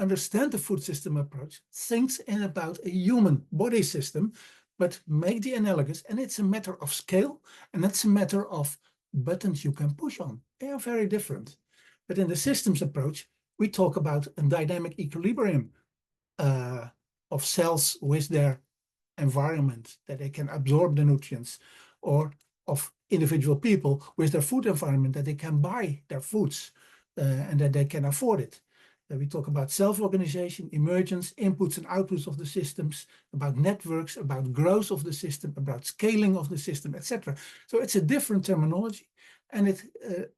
understand the food system approach, think in about a human body system, but make the analogous, and it's a matter of scale, and it's a matter of buttons you can push on. They are very different. But in the systems approach, we talk about a dynamic equilibrium of cells with their environment, that they can absorb the nutrients, or of individual people with their food environment, that they can buy their foods and that they can afford it. We talk about self-organization, emergence, inputs and outputs of the systems, about networks, about growth of the system, about scaling of the system, etc. So it's a different terminology, and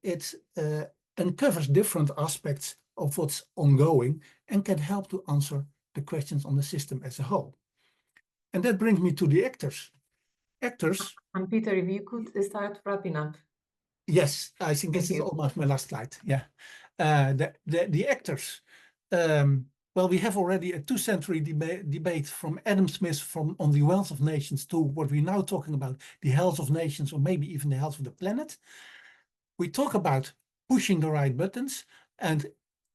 it uncovers different aspects of what's ongoing and can help to answer the questions on the system as a whole. And that brings me to the actors. Actors. And Pieter, if you could start wrapping up. Yes, I think this is almost my last slide. Yeah, the actors. Well, we have already a two-century debate from Adam Smith on the wealth of nations to what we're now talking about, the health of nations, or maybe even the health of the planet. We talk about pushing the right buttons, and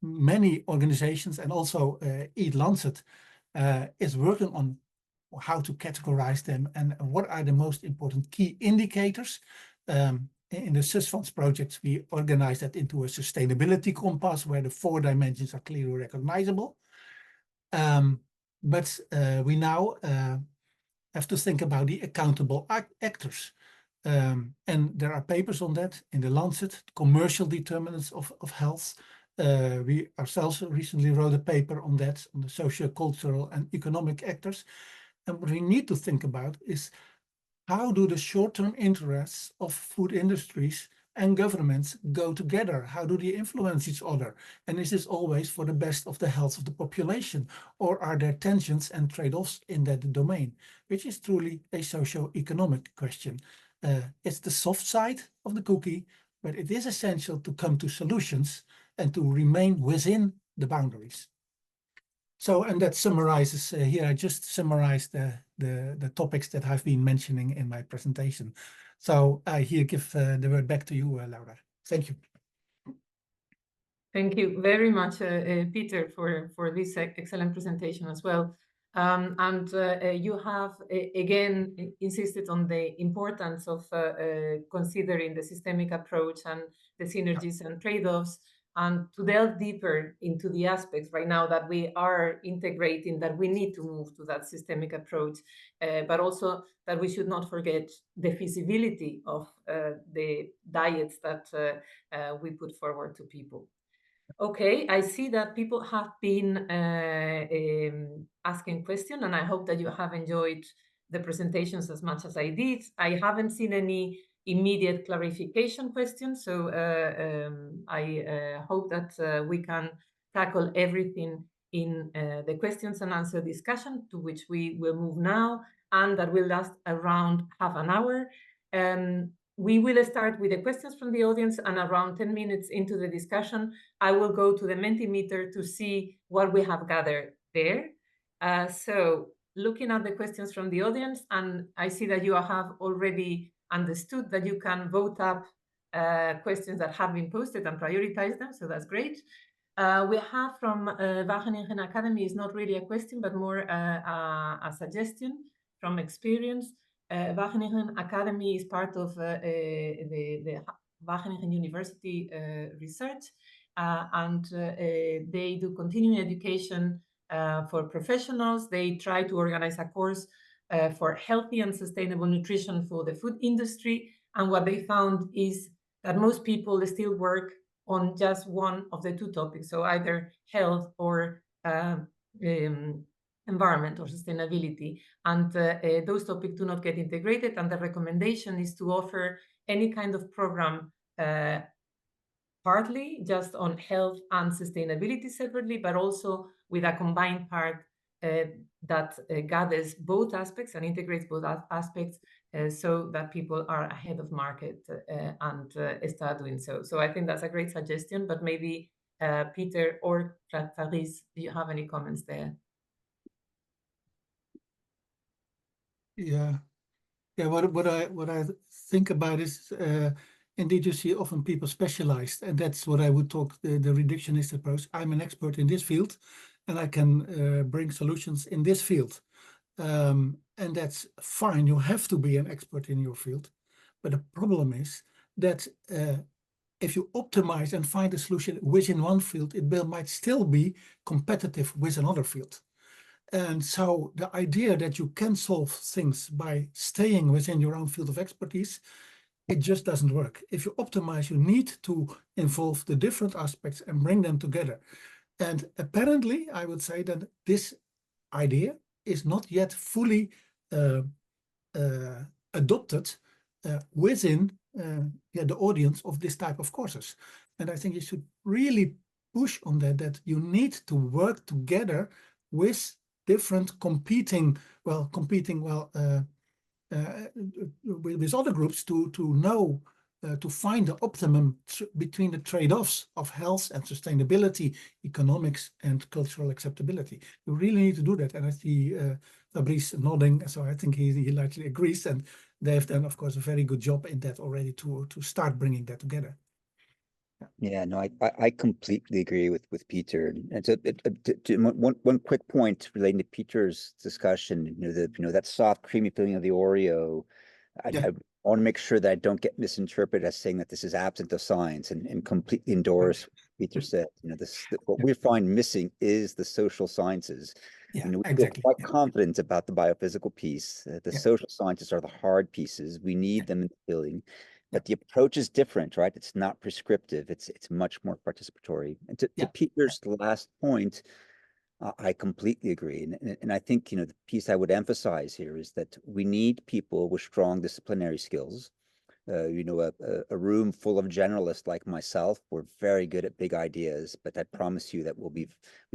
many organizations, and also Lancet is working on how to categorize them and what are the most important key indicators. In the SUSFunds projects, we organize that into a sustainability compass where the 4 dimensions are clearly recognizable. But we now have to think about the accountable actors. And there are papers on that in the Lancet, commercial determinants of health. We ourselves recently wrote a paper on that, on the social, cultural and economic actors. And what we need to think about is, how do the short-term interests of food industries and governments go together? How do they influence each other? And is this always for the best of the health of the population? Or are there tensions and trade-offs in that domain? Which is truly a socio-economic question. It's the soft side of the cookie, but it is essential to come to solutions and to remain within the boundaries. So, and that summarizes, here I just summarized the topics that I've been mentioning in my presentation. So I here give the word back to you, Laura. Thank you. Thank you very much, Pieter, for this excellent presentation as well. You have again insisted on the importance of considering the systemic approach and the synergies and trade-offs, and to delve deeper into the aspects right now that we are integrating, that we need to move to that systemic approach, but also that we should not forget the feasibility of the diets that we put forward to people. Okay, I see that people have been asking questions, and I hope that you have enjoyed the presentations as much as I did. I haven't seen any immediate clarification questions, so I hope that we can tackle everything in the questions and answer discussion, to which we will move now, and that will last around half an hour. We will start with the questions from the audience, and around 10 minutes into the discussion, I will go to the Mentimeter to see what we have gathered there. So looking at the questions from the audience, and I see that you have already understood that you can vote up questions that have been posted and prioritize them, so that's great. We have from Wageningen Academy, is not really a question, but more a suggestion from experience. Wageningen Academy is part of the Wageningen University research, and they do continuing education for professionals. They try to organize a course for healthy and sustainable nutrition for the food industry. And what they found is that most people still work on just one of the two topics, so either health or environment or sustainability. And those topics do not get integrated. And the recommendation is to offer any kind of program partly just on health and sustainability separately, but also with a combined part that gathers both aspects and integrates both aspects so that people are ahead of market and start doing so. So I think that's a great suggestion, but maybe Pieter or Fabrice, do you have any comments there? Yeah, what I think about is indeed you see often people specialized, and that's what I would talk the reductionist approach. I'm an expert in this field, and I can bring solutions in this field, and that's fine. You have to be an expert in your field, but the problem is that if you optimize and find a solution within one field, it might still be competitive with another field. And so the idea that you can solve things by staying within your own field of expertise, it just doesn't work. If you optimize, you need to involve the different aspects and bring them together. And apparently, I would say that this idea is not yet fully adopted within the audience of this type of courses. And I think you should really push on that you need to work together with different competing with other groups to know to find the optimum between the trade-offs of health and sustainability, economics and cultural acceptability. You really need to do that, and I see Fabrice nodding, so I think he likely agrees, and they have done, of course, a very good job in that already to start bringing that together. Yeah, no, I completely agree with Pieter. And so one quick point relating to Pieter's discussion, that soft, creamy feeling of the Oreo. I want to make sure that I don't get misinterpreted as saying that this is absent of science, and completely endorse what Pieter said. What we find missing is the social sciences. Yeah, we're exactly. quite confident about the biophysical piece. The social sciences are the hard pieces. We need them in the building. But the approach is different, right? It's not prescriptive. It's much more participatory. And to Pieter's last point, I completely agree. And I think, the piece I would emphasize here is that we need people with strong disciplinary skills. A room full of generalists like myself, we're very good at big ideas, but I promise you that we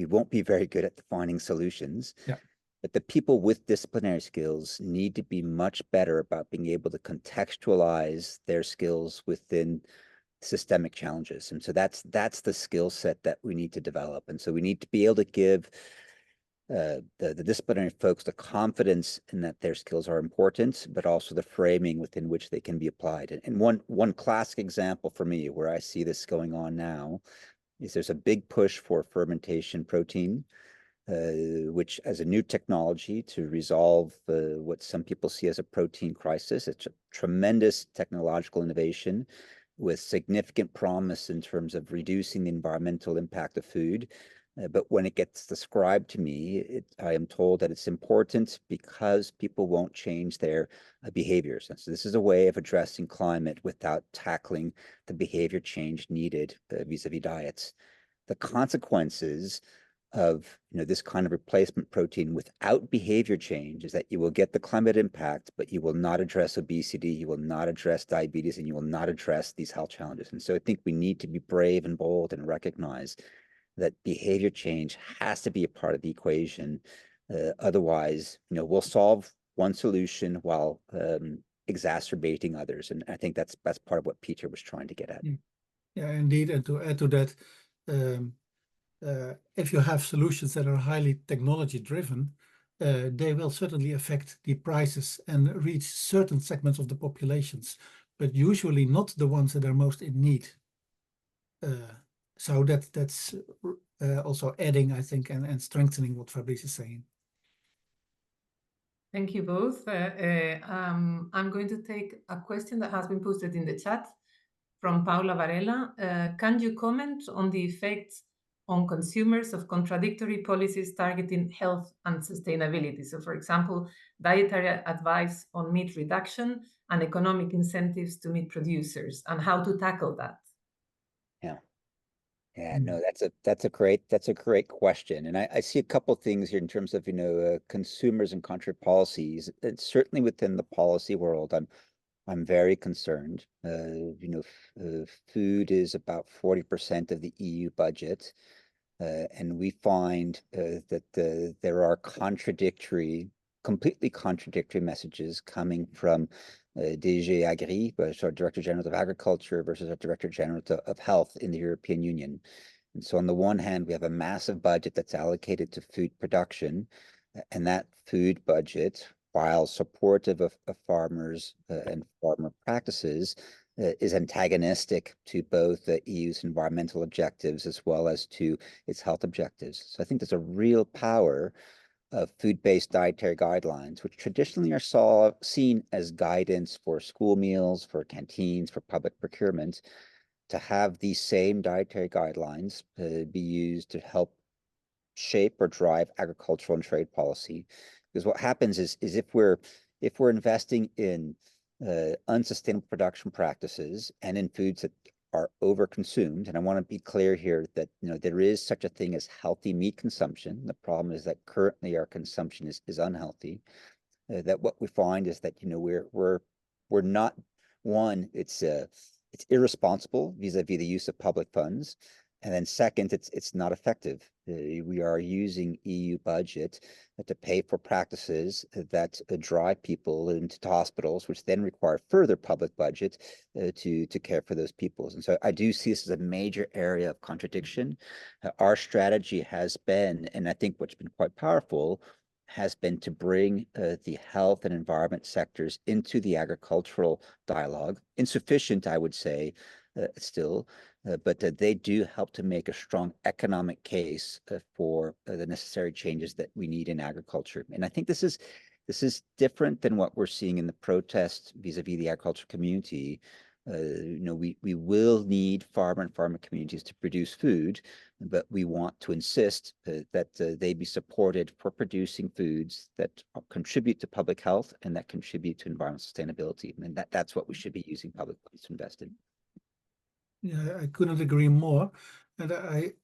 won't be very good at finding solutions. Yeah. But the people with disciplinary skills need to be much better about being able to contextualize their skills within systemic challenges. And so that's the skill set that we need to develop. And so we need to be able to give the disciplinary folks the confidence in that their skills are important, but also the framing within which they can be applied. And one classic example for me where I see this going on now is there's a big push for fermentation protein, which as a new technology to resolve what some people see as a protein crisis. It's a tremendous technological innovation with significant promise in terms of reducing the environmental impact of food. But when it gets described to me, I am told that it's important because people won't change their behaviors. And so this is a way of addressing climate without tackling the behavior change needed vis-a-vis diets. The consequences of this kind of replacement protein without behavior change is that you will get the climate impact, but you will not address obesity, you will not address diabetes, and you will not address these health challenges. And so I think we need to be brave and bold and recognize that behavior change has to be a part of the equation. Otherwise, we'll solve one solution while exacerbating others. And I think that's part of what Pieter was trying to get at. Yeah, indeed. And to add to that, if you have solutions that are highly technology driven, they will certainly affect the prices and reach certain segments of the populations, but usually not the ones that are most in need. So that's also adding, I think, and strengthening what Fabrice is saying. Thank you both. I'm going to take a question that has been posted in the chat from Paula Varela. Can you comment on the effects on consumers of contradictory policies targeting health and sustainability. So, for example, dietary advice on meat reduction and economic incentives to meat producers, and how to tackle that. Yeah, no, that's a great question, and I see a couple things here in terms of consumers and contrary policies. And certainly within the policy world, I'm very concerned. Food is about 40% of the EU budget, and we find that there are completely contradictory messages coming from DG Agri, our Director General of Agriculture, versus our Director General of Health in the European Union. And so on the one hand, we have a massive budget that's allocated to food production, and that food budget, while supportive of farmers and farmer practices, is antagonistic to both the EU's environmental objectives as well as to its health objectives. So I think there's a real power of food-based dietary guidelines, which traditionally are seen as guidance for school meals, for canteens, for public procurement, to have these same dietary guidelines be used to help shape or drive agricultural and trade policy. Because what happens is if we're investing in unsustainable production practices and in foods that are overconsumed, and I want to be clear here that there is such a thing as healthy meat consumption. The problem is that currently our consumption is unhealthy. That what we find is that we're not, one, it's irresponsible vis-a-vis the use of public funds, and then second, it's not effective. We are using EU budget to pay for practices that drive people into hospitals, which then require further public budget to care for those people. And so I do see this as a major area of contradiction. Our strategy has been, and I think what's been quite powerful, has been to bring the health and environment sectors into the agricultural dialogue. Insufficient, I would say, still, but they do help to make a strong economic case for the necessary changes that we need in agriculture. And I think this is different than what we're seeing in the protests vis-a-vis the agricultural community. We will need farmer communities to produce food, but we want to insist that they be supported for producing foods that contribute to public health and that contribute to environmental sustainability. And that's what we should be using public funds to invest in. Yeah, I couldn't agree more. And I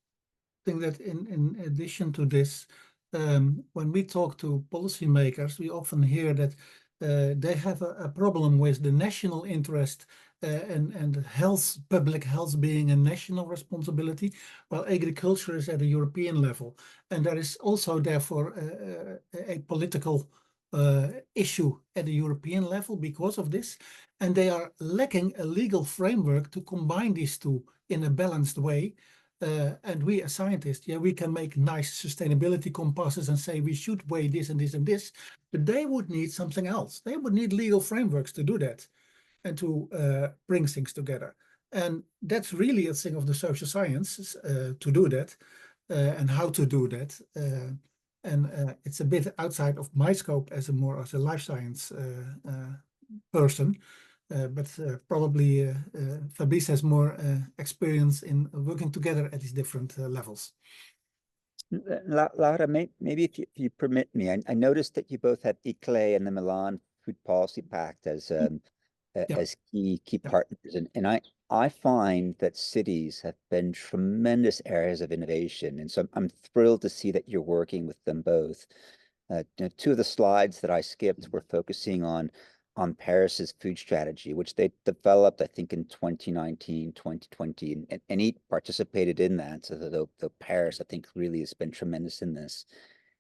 think that in addition to this, when we talk to policymakers, we often hear that they have a problem with the national interest and public health being a national responsibility, while agriculture is at a European level. And there is also therefore a political issue at the European level because of this. And they are lacking a legal framework to combine these two in a balanced way. And we as scientists, we can make nice sustainability compasses and say we should weigh this and this and this, but they would need something else. They would need legal frameworks to do that and to bring things together. And that's really a thing of the social sciences to do that and how to do that. And it's a bit outside of my scope as a life science person. But probably Fabrice has more experience in working together at these different levels. Laura, maybe if you permit me, I noticed that you both had ICLE and the Milan Food Policy Pact as key partners, and I find that cities have been tremendous areas of innovation, and so I'm thrilled to see that you're working with them both. Two of the slides that I skipped were focusing on Paris's food strategy, which they developed, I think, in 2019, 2020, and he participated in that. So the Paris, I think, really has been tremendous in this.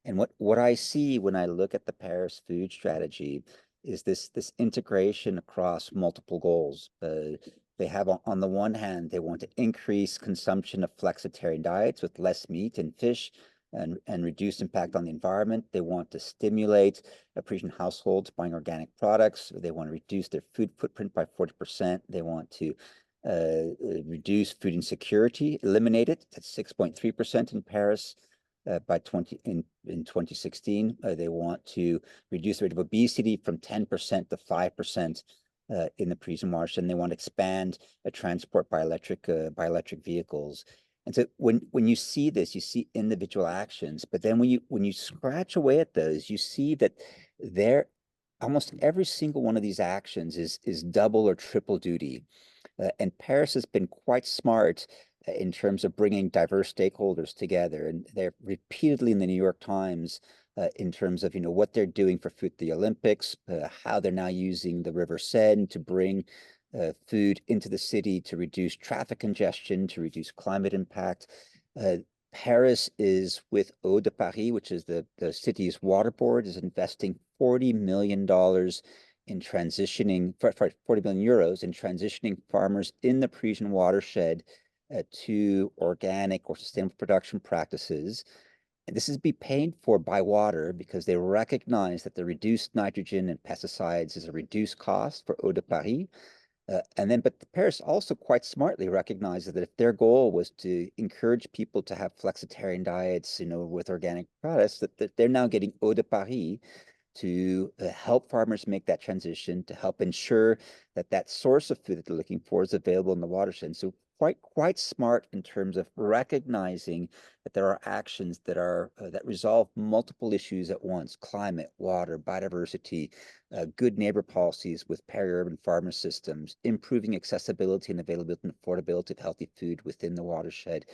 And what I see when I look at the Paris food strategy is this integration across multiple goals. They have, on the one hand, they want to increase consumption of flexitarian diets with less meat and fish, and reduce impact on the environment. They want to stimulate Parisian households buying organic products. They want to reduce their food footprint by 40%. They want to reduce food insecurity, eliminate it. That's 6.3% in Paris by 2016. They want to reduce the rate of obesity from 10% to 5% in the Parisian marsh, and they want to expand transport by electric vehicles. And so when you see this, you see individual actions, but then when you scratch away at those, you see that almost every single one of these actions is double or triple duty. And Paris has been quite smart in terms of bringing diverse stakeholders together. And they're repeatedly in the New York Times in terms of, what they're doing for food, the Olympics, how they're now using the River Seine to bring food into the city to reduce traffic congestion, to reduce climate impact. Paris is with Eau de Paris, which is the city's water board, is investing $40 million in transitioning, 40 million euros in transitioning farmers in the Parisian watershed to organic or sustainable production practices. And this is be paid for by water because they recognize that the reduced nitrogen and pesticides is a reduced cost for Eau de Paris. But Paris also quite smartly recognizes that if their goal was to encourage people to have flexitarian diets, with organic products, that they're now getting Eau de Paris to help farmers make that transition, to help ensure that that source of food that they're looking for is available in the watershed. So quite smart in terms of recognizing that there are actions that are that resolve multiple issues at once: climate, water, biodiversity, good neighbor policies with peri-urban farmer systems, improving accessibility and availability and affordability of healthy food within the watershed.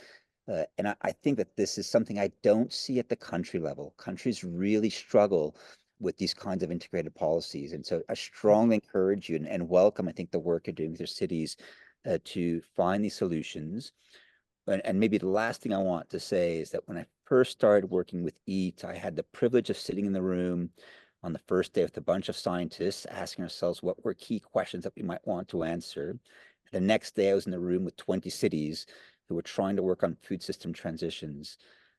And I think that this is something I don't see at the country level. Countries really struggle with these kinds of integrated policies. And so I strongly encourage you and welcome, I think, the work you're doing with your cities to find these solutions. And maybe the last thing I want to say is that when I first started working with EAT, I had the privilege of sitting in the room on the first day with a bunch of scientists, asking ourselves what were key questions that we might want to answer. The next day, I was in the room with 20 cities who were trying to work on food system transitions.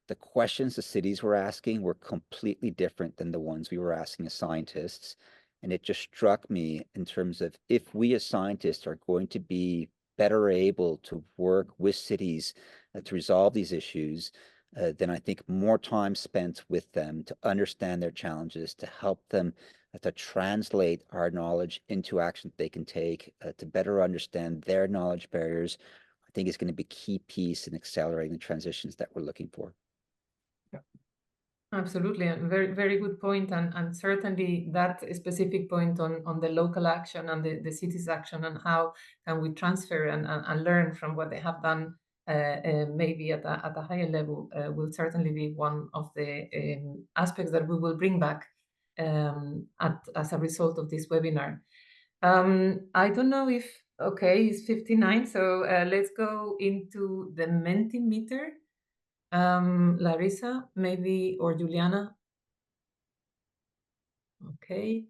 The questions the cities were asking were completely different than the ones we were asking as scientists. And it just struck me in terms of, if we as scientists are going to be better able to work with cities to resolve these issues, then I think more time spent with them to understand their challenges, to help them to translate our knowledge into action that they can take, to better understand their knowledge barriers, I think is going to be a key piece in accelerating the transitions that we're looking for. Absolutely, a very, very good point, and certainly that specific point on the local action and the city's action, and how can we transfer and learn from what they have done, maybe at a higher level, will certainly be one of the aspects that we will bring back as a result of this webinar. I don't know if, okay, it's 59, so let's go into the Mentimeter. Larissa, maybe, or Juliana. Okay.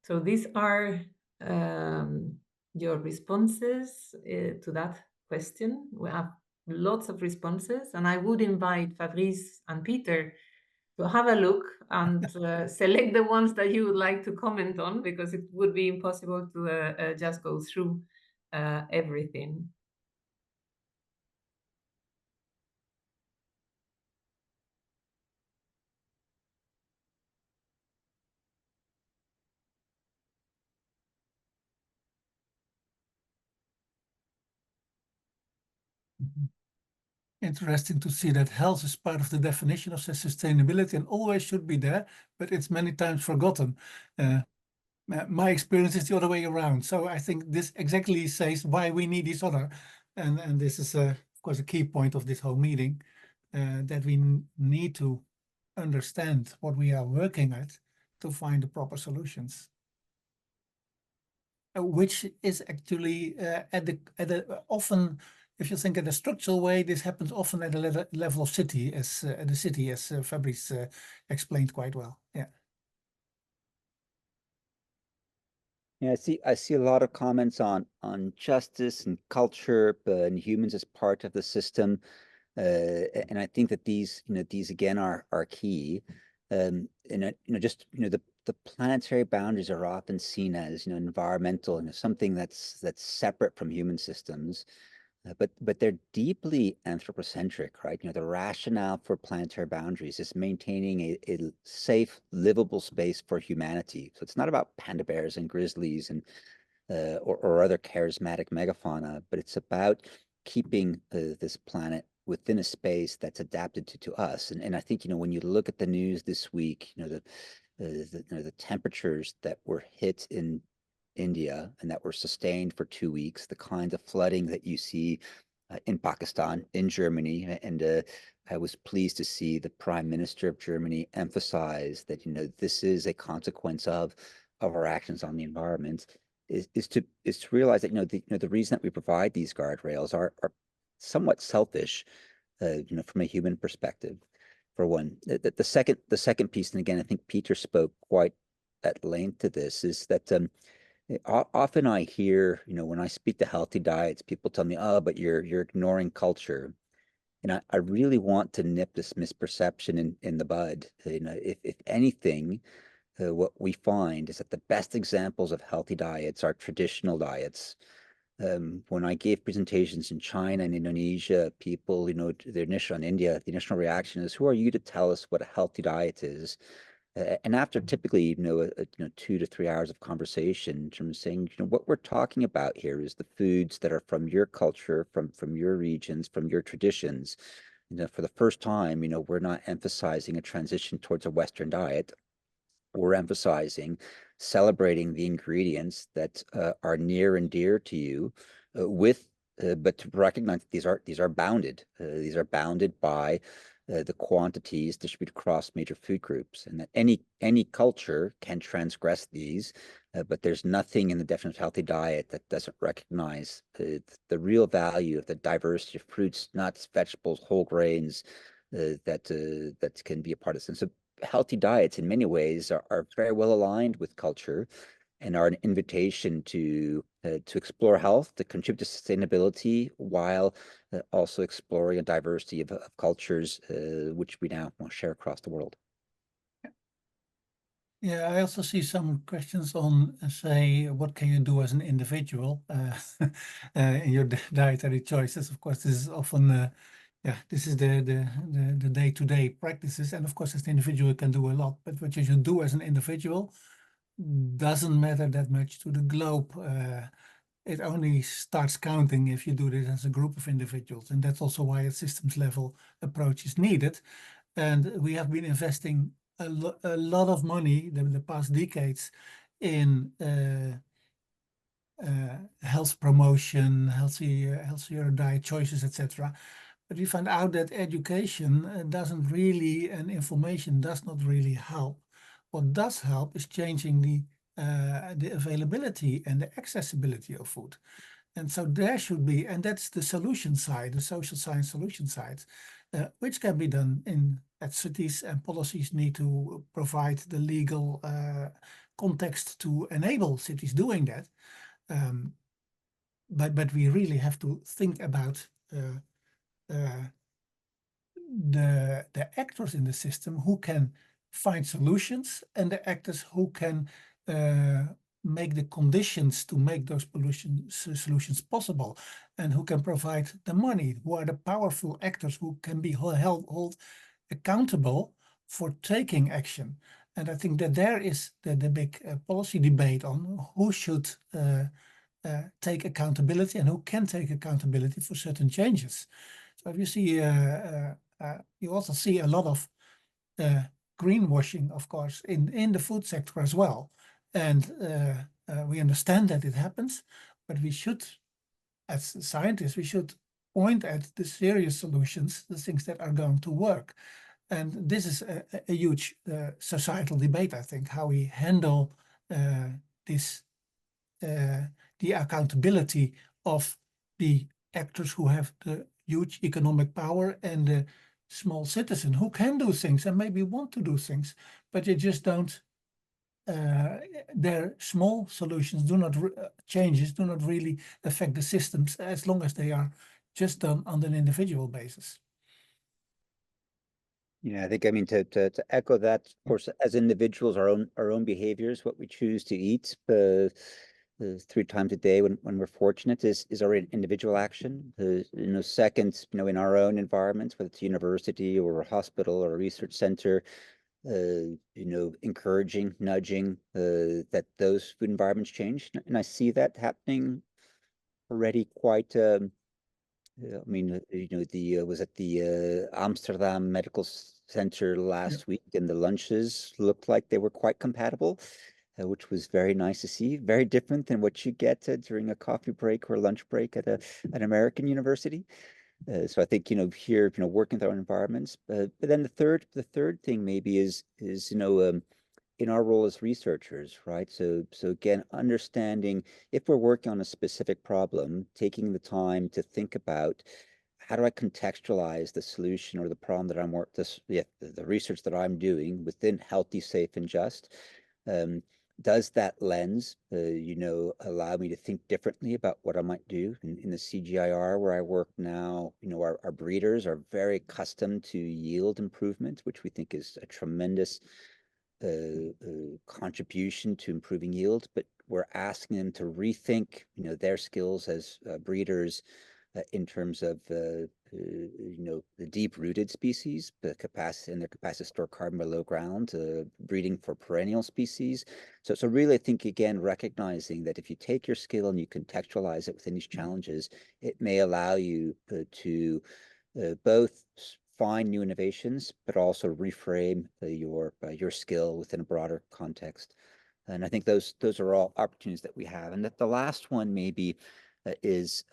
So these are your responses to that question. We have lots of responses, and I would invite Fabrice and Pieter to have a look and select the ones that you would like to comment on, because it would be impossible to just go through everything. Interesting to see that health is part of the definition of sustainability and always should be there, but it's many times forgotten. My experience is the other way around. So I think this exactly says why we need each other. And this is, of course, a key point of this whole meeting, that we need to understand what we are working at to find the proper solutions. Which is actually often, if you think in a structural way, this happens often at a level of city, as the city, as Fabrice explained quite well. Yeah. Yeah, I see a lot of comments on justice and culture and humans as part of the system, and I think that these again are key. And the planetary boundaries are often seen as environmental and something that's separate from human systems, but they're deeply anthropocentric, right? The rationale for planetary boundaries is maintaining a safe, livable space for humanity. So it's not about panda bears and grizzlies and or other charismatic megafauna, but it's about keeping this planet within a space that's adapted to us. And I think, when you look at the news this week, the temperatures that were hit in India and that were sustained for 2 weeks, the kinds of flooding that you see in Pakistan, in Germany, and I was pleased to see the Prime Minister of Germany emphasize that this is a consequence of our actions on the environment. Is to realize that the reason that we provide these guardrails are somewhat selfish, from a human perspective. For one, the second piece, and again, I think Pieter spoke quite at length to this, is that often I hear, when I speak to healthy diets, people tell me, "Oh, but you're ignoring culture." And I really want to nip this misperception in the bud. If anything, what we find is that the best examples of healthy diets are traditional diets. When I gave presentations in China and Indonesia, people, the initial reaction is, "Who are you to tell us what a healthy diet is?" And after typically, 2 to 3 hours of conversation, in terms of saying, what we're talking about here is the foods that are from your culture, from your regions, from your traditions. For the first time, we're not emphasizing a transition towards a Western diet. We're emphasizing celebrating the ingredients that are near and dear to you, but to recognize that these are bounded. These are bounded by the quantities distributed across major food groups, and that any culture can transgress these, but there's nothing in the definition of healthy diet that doesn't recognize the real value of the diversity of fruits, nuts, vegetables, whole grains that can be a part of this. And so healthy diets in many ways are very well aligned with culture and are an invitation to explore health, to contribute to sustainability, while also exploring a diversity of cultures, which we now want to share across the world. Yeah, I also see some questions on, say, what can you do as an individual in your dietary choices. Of course, this is often, this is the day-to-day practices. And of course, as an individual, you can do a lot. But what you should do as an individual doesn't matter that much to the globe. It only starts counting if you do this as a group of individuals. And that's also why a systems level approach is needed. And we have been investing a lot of money in the past decades in health promotion, healthier diet choices, etc. But we found out that education doesn't really, and information does not really help. What does help is changing the availability and the accessibility of food. And so there should be, and that's the solution side, the social science solution side, which can be done at cities, and policies need to provide the legal context to enable cities doing that. But we really have to think about the actors in the system who can find solutions, and the actors who can make the conditions to make those solutions possible, and who can provide the money, who are the powerful actors who can be held accountable for taking action. And I think that there is the big policy debate on who should take accountability and who can take accountability for certain changes. So if you see, you also see a lot of greenwashing, of course, in the food sector as well. And we understand that it happens, but we should, as scientists, we should point at the serious solutions, the things that are going to work. And this is a huge societal debate, I think, how we handle this, the accountability of the actors who have the huge economic power and the small citizen who can do things and maybe want to do things, but they just don't. Their small solutions changes do not really affect the systems as long as they are just done on an individual basis. Yeah, I think, I mean, to echo that, of course, as individuals, our own behaviors, what we choose to eat 3 times a day when we're fortunate is our individual action. Second, in our own environments, whether it's a university or a hospital or a research center, encouraging, nudging that those food environments change. And I see that happening already quite I mean, you know, the was at the Amsterdam Medical Center last week, and the lunches looked like they were quite compatible, which was very nice to see. Very different than what you get during a coffee break or a lunch break at an American university. So I think, you know, here, you know, working with our environments. But then the third thing maybe is you know, in our role as researchers, right? So again, understanding if we're working on a specific problem, taking the time to think about how do I contextualize the solution or the problem that the research that I'm doing within healthy, safe, and just. Does that lens, you know, allow me to think differently about what I might do in the CGIR where I work now? You know, our breeders are very accustomed to yield improvement, which we think is a tremendous contribution to improving yield, but we're asking them to rethink, you know, their skills as breeders in terms of, you know, the deep-rooted species, the capacity and their capacity to store carbon below ground, breeding for perennial species. So really, I think again recognizing that if you take your skill and you contextualize it within these challenges, it may allow you to both find new innovations, but also reframe your skill within a broader context. And I think those are all opportunities that we have. And that the last one maybe is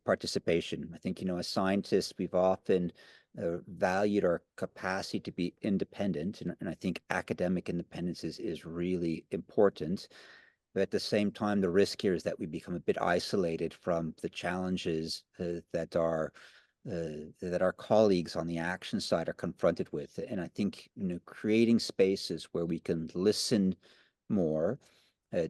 participation. I think, you know, as scientists, we've often valued our capacity to be independent, and I think academic independence is really important. But at the same time, the risk here is that we become a bit isolated from the challenges that our colleagues on the action side are confronted with. And I think, you know, creating spaces where we can listen more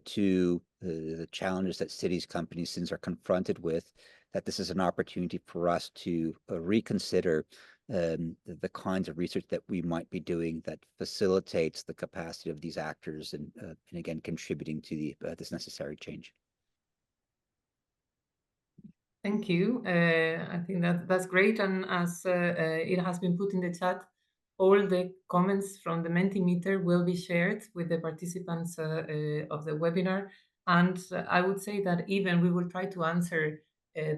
to the challenges that cities, companies, citizens are confronted with, that this is an opportunity for us to reconsider the kinds of research that we might be doing that facilitates the capacity of these actors and again, contributing to this necessary change. Thank you. I think that's great. And as it has been put in the chat, all the comments from the Mentimeter will be shared with the participants of the webinar. And I would say that even we will try to answer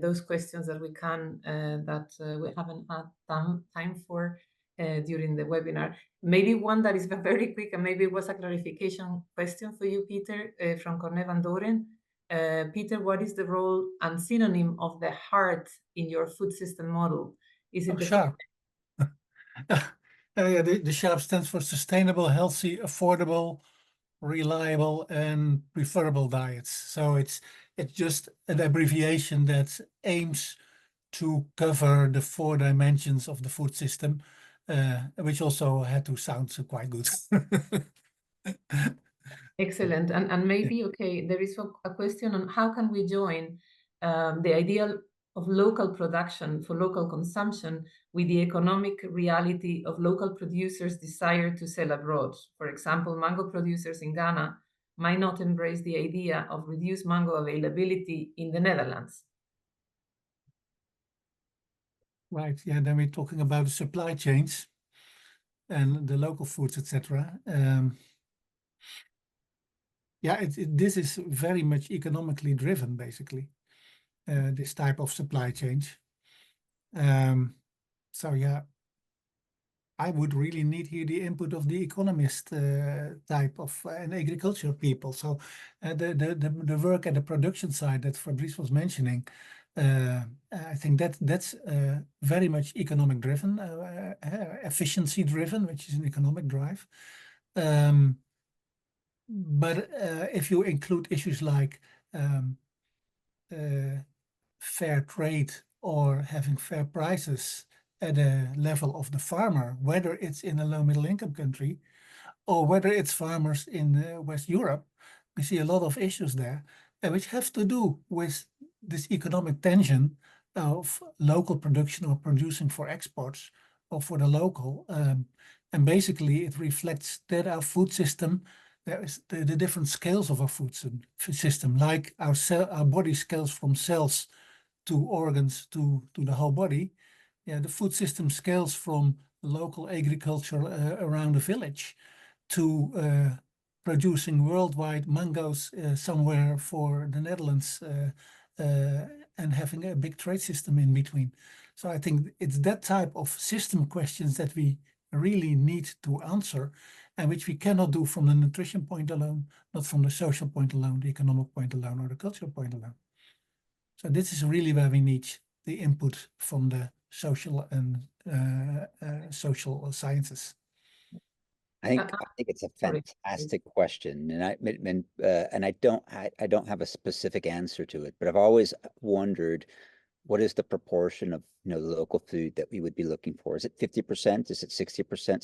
those questions that we can, that we haven't had time for during the webinar. Maybe one that is very quick, and maybe it was a clarification question for you, Pieter, from Corne van Doren. Pieter, what is the role and synonym of the heart in your food system model? Is it the SHARP? Yeah, the SHARP stands for Sustainable, Healthy, Affordable, Reliable, and Preferable Diets. So it's just an abbreviation that aims to cover the 4 dimensions of the food system, which also had to sound quite good. Excellent. And maybe, okay, there is a question on how can we join the ideal of local production for local consumption with the economic reality of local producers' desire to sell abroad. For example, mango producers in Ghana might not embrace the idea of reduced mango availability in the Netherlands. Right, yeah, then we're talking about the supply chains and the local foods, etc. Yeah, this is very much economically driven, basically, this type of supply chains. So yeah, I would really need here the input of the economist type of and agriculture people. So the work at the production side that Fabrice was mentioning, I think that's very much economic driven, efficiency driven, which is an economic drive. But if you include issues like fair trade or having fair prices at a level of the farmer, whether it's in a low middle income country or whether it's farmers in West Europe, we see a lot of issues there, which have to do with this economic tension of local production or producing for exports or for the local. And basically it reflects that our food system, there is the different scales of our food system, like our body scales from cells to organs to the whole body. Yeah, the food system scales from local agriculture around the village to producing worldwide mangoes somewhere for the Netherlands and having a big trade system in between. So I think it's that type of system questions that we really need to answer, and which we cannot do from the nutrition point alone, not from the social point alone, the economic point alone, or the cultural point alone. So this is really where we need the input from the social and social sciences. I think it's a fantastic question, and I don't have a specific answer to it, but I've always wondered, what is the proportion of local food that we would be looking for? Is it 50%? Is it 60%?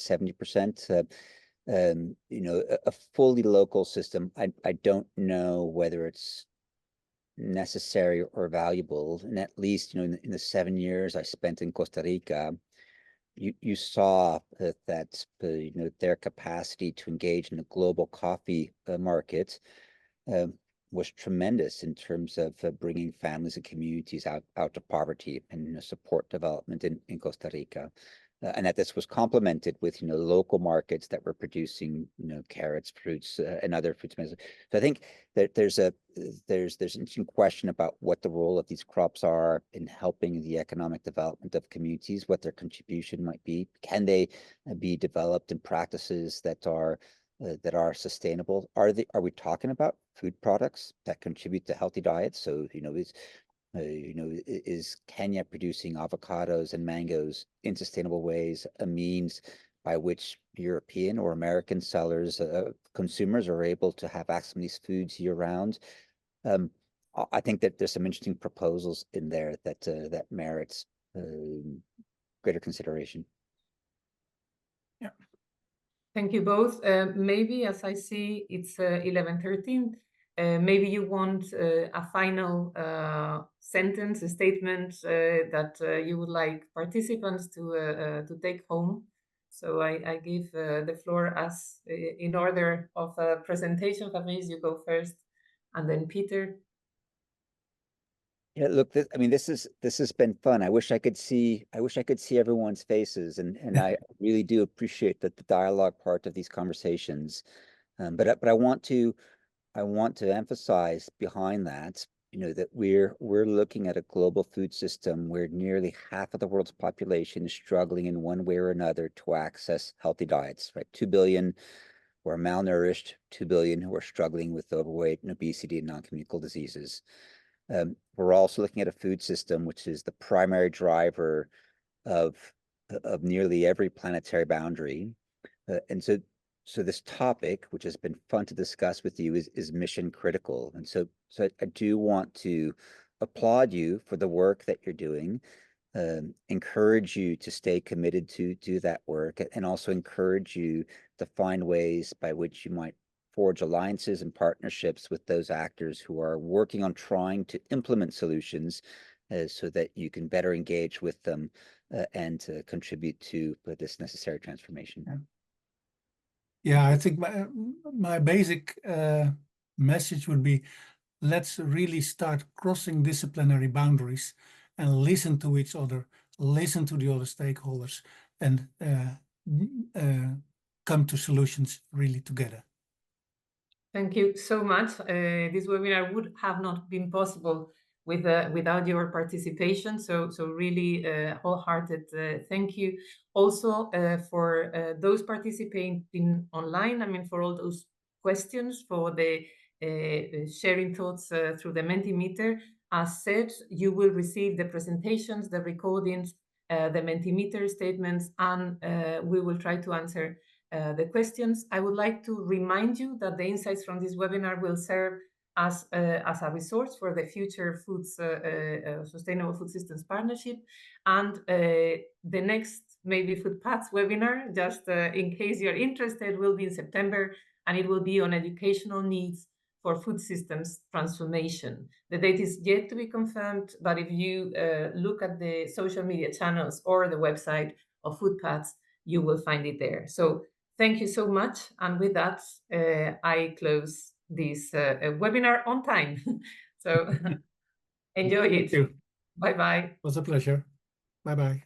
70%? A fully local system. I don't know whether it's necessary or valuable. And at least in the 7 years I spent in Costa Rica, you saw that their capacity to engage in the global coffee market was tremendous in terms of bringing families and communities out of poverty and support development in Costa Rica. And that this was complemented with local markets that were producing carrots, fruits, and other fruits. So I think that there's an interesting question about what the role of these crops are in helping the economic development of communities, what their contribution might be. Can they be developed in practices that are sustainable? Are we talking about food products that contribute to healthy diets? So is Kenya producing avocados and mangoes in sustainable ways a means by which European or American sellers, consumers are able to have access to these foods year round? I think that there's some interesting proposals in there that merits greater consideration. Yeah. Thank you both. Maybe, as I see, it's 11:13. Maybe you want a final sentence, a statement that you would like participants to take home. So I give the floor as in order of presentation. Fabrice, you go first, and then Pieter. Yeah, look, this has been fun. I wish I could see everyone's faces, and I really do appreciate the dialogue part of these conversations. But I want to emphasize behind that, that we're looking at a global food system where nearly half of the world's population is struggling in one way or another to access healthy diets, right? 2 billion who are malnourished, 2 billion who are struggling with overweight and obesity and non-communicable diseases. We're also looking at a food system which is the primary driver of nearly every planetary boundary. And so this topic, which has been fun to discuss with you, is mission critical. And so I do want to applaud you for the work that you're doing, encourage you to stay committed to do that work, and also encourage you to find ways by which you might forge alliances and partnerships with those actors who are working on trying to implement solutions so that you can better engage with them and contribute to this necessary transformation. Yeah, I think my basic message would be, let's really start crossing disciplinary boundaries and listen to each other, listen to the other stakeholders, and come to solutions really together. Thank you so much. This webinar would have not been possible without your participation. So really wholehearted thank you. Also for those participating online, for all those questions, for the sharing thoughts through the Mentimeter. As said, you will receive the presentations, the recordings, the Mentimeter statements, and we will try to answer the questions. I would like to remind you that the insights from this webinar will serve as a resource for the future Sustainable Food Systems Partnership. And the next maybe FOODPathS webinar, just in case you're interested, will be in September, and it will be on educational needs for food systems transformation. The date is yet to be confirmed, but if you look at the social media channels or the website of FOODPathS, you will find it there. So thank you so much. And with that, I close this webinar on time. So enjoy it. Thank you. Bye-bye. It was a pleasure. Bye-bye.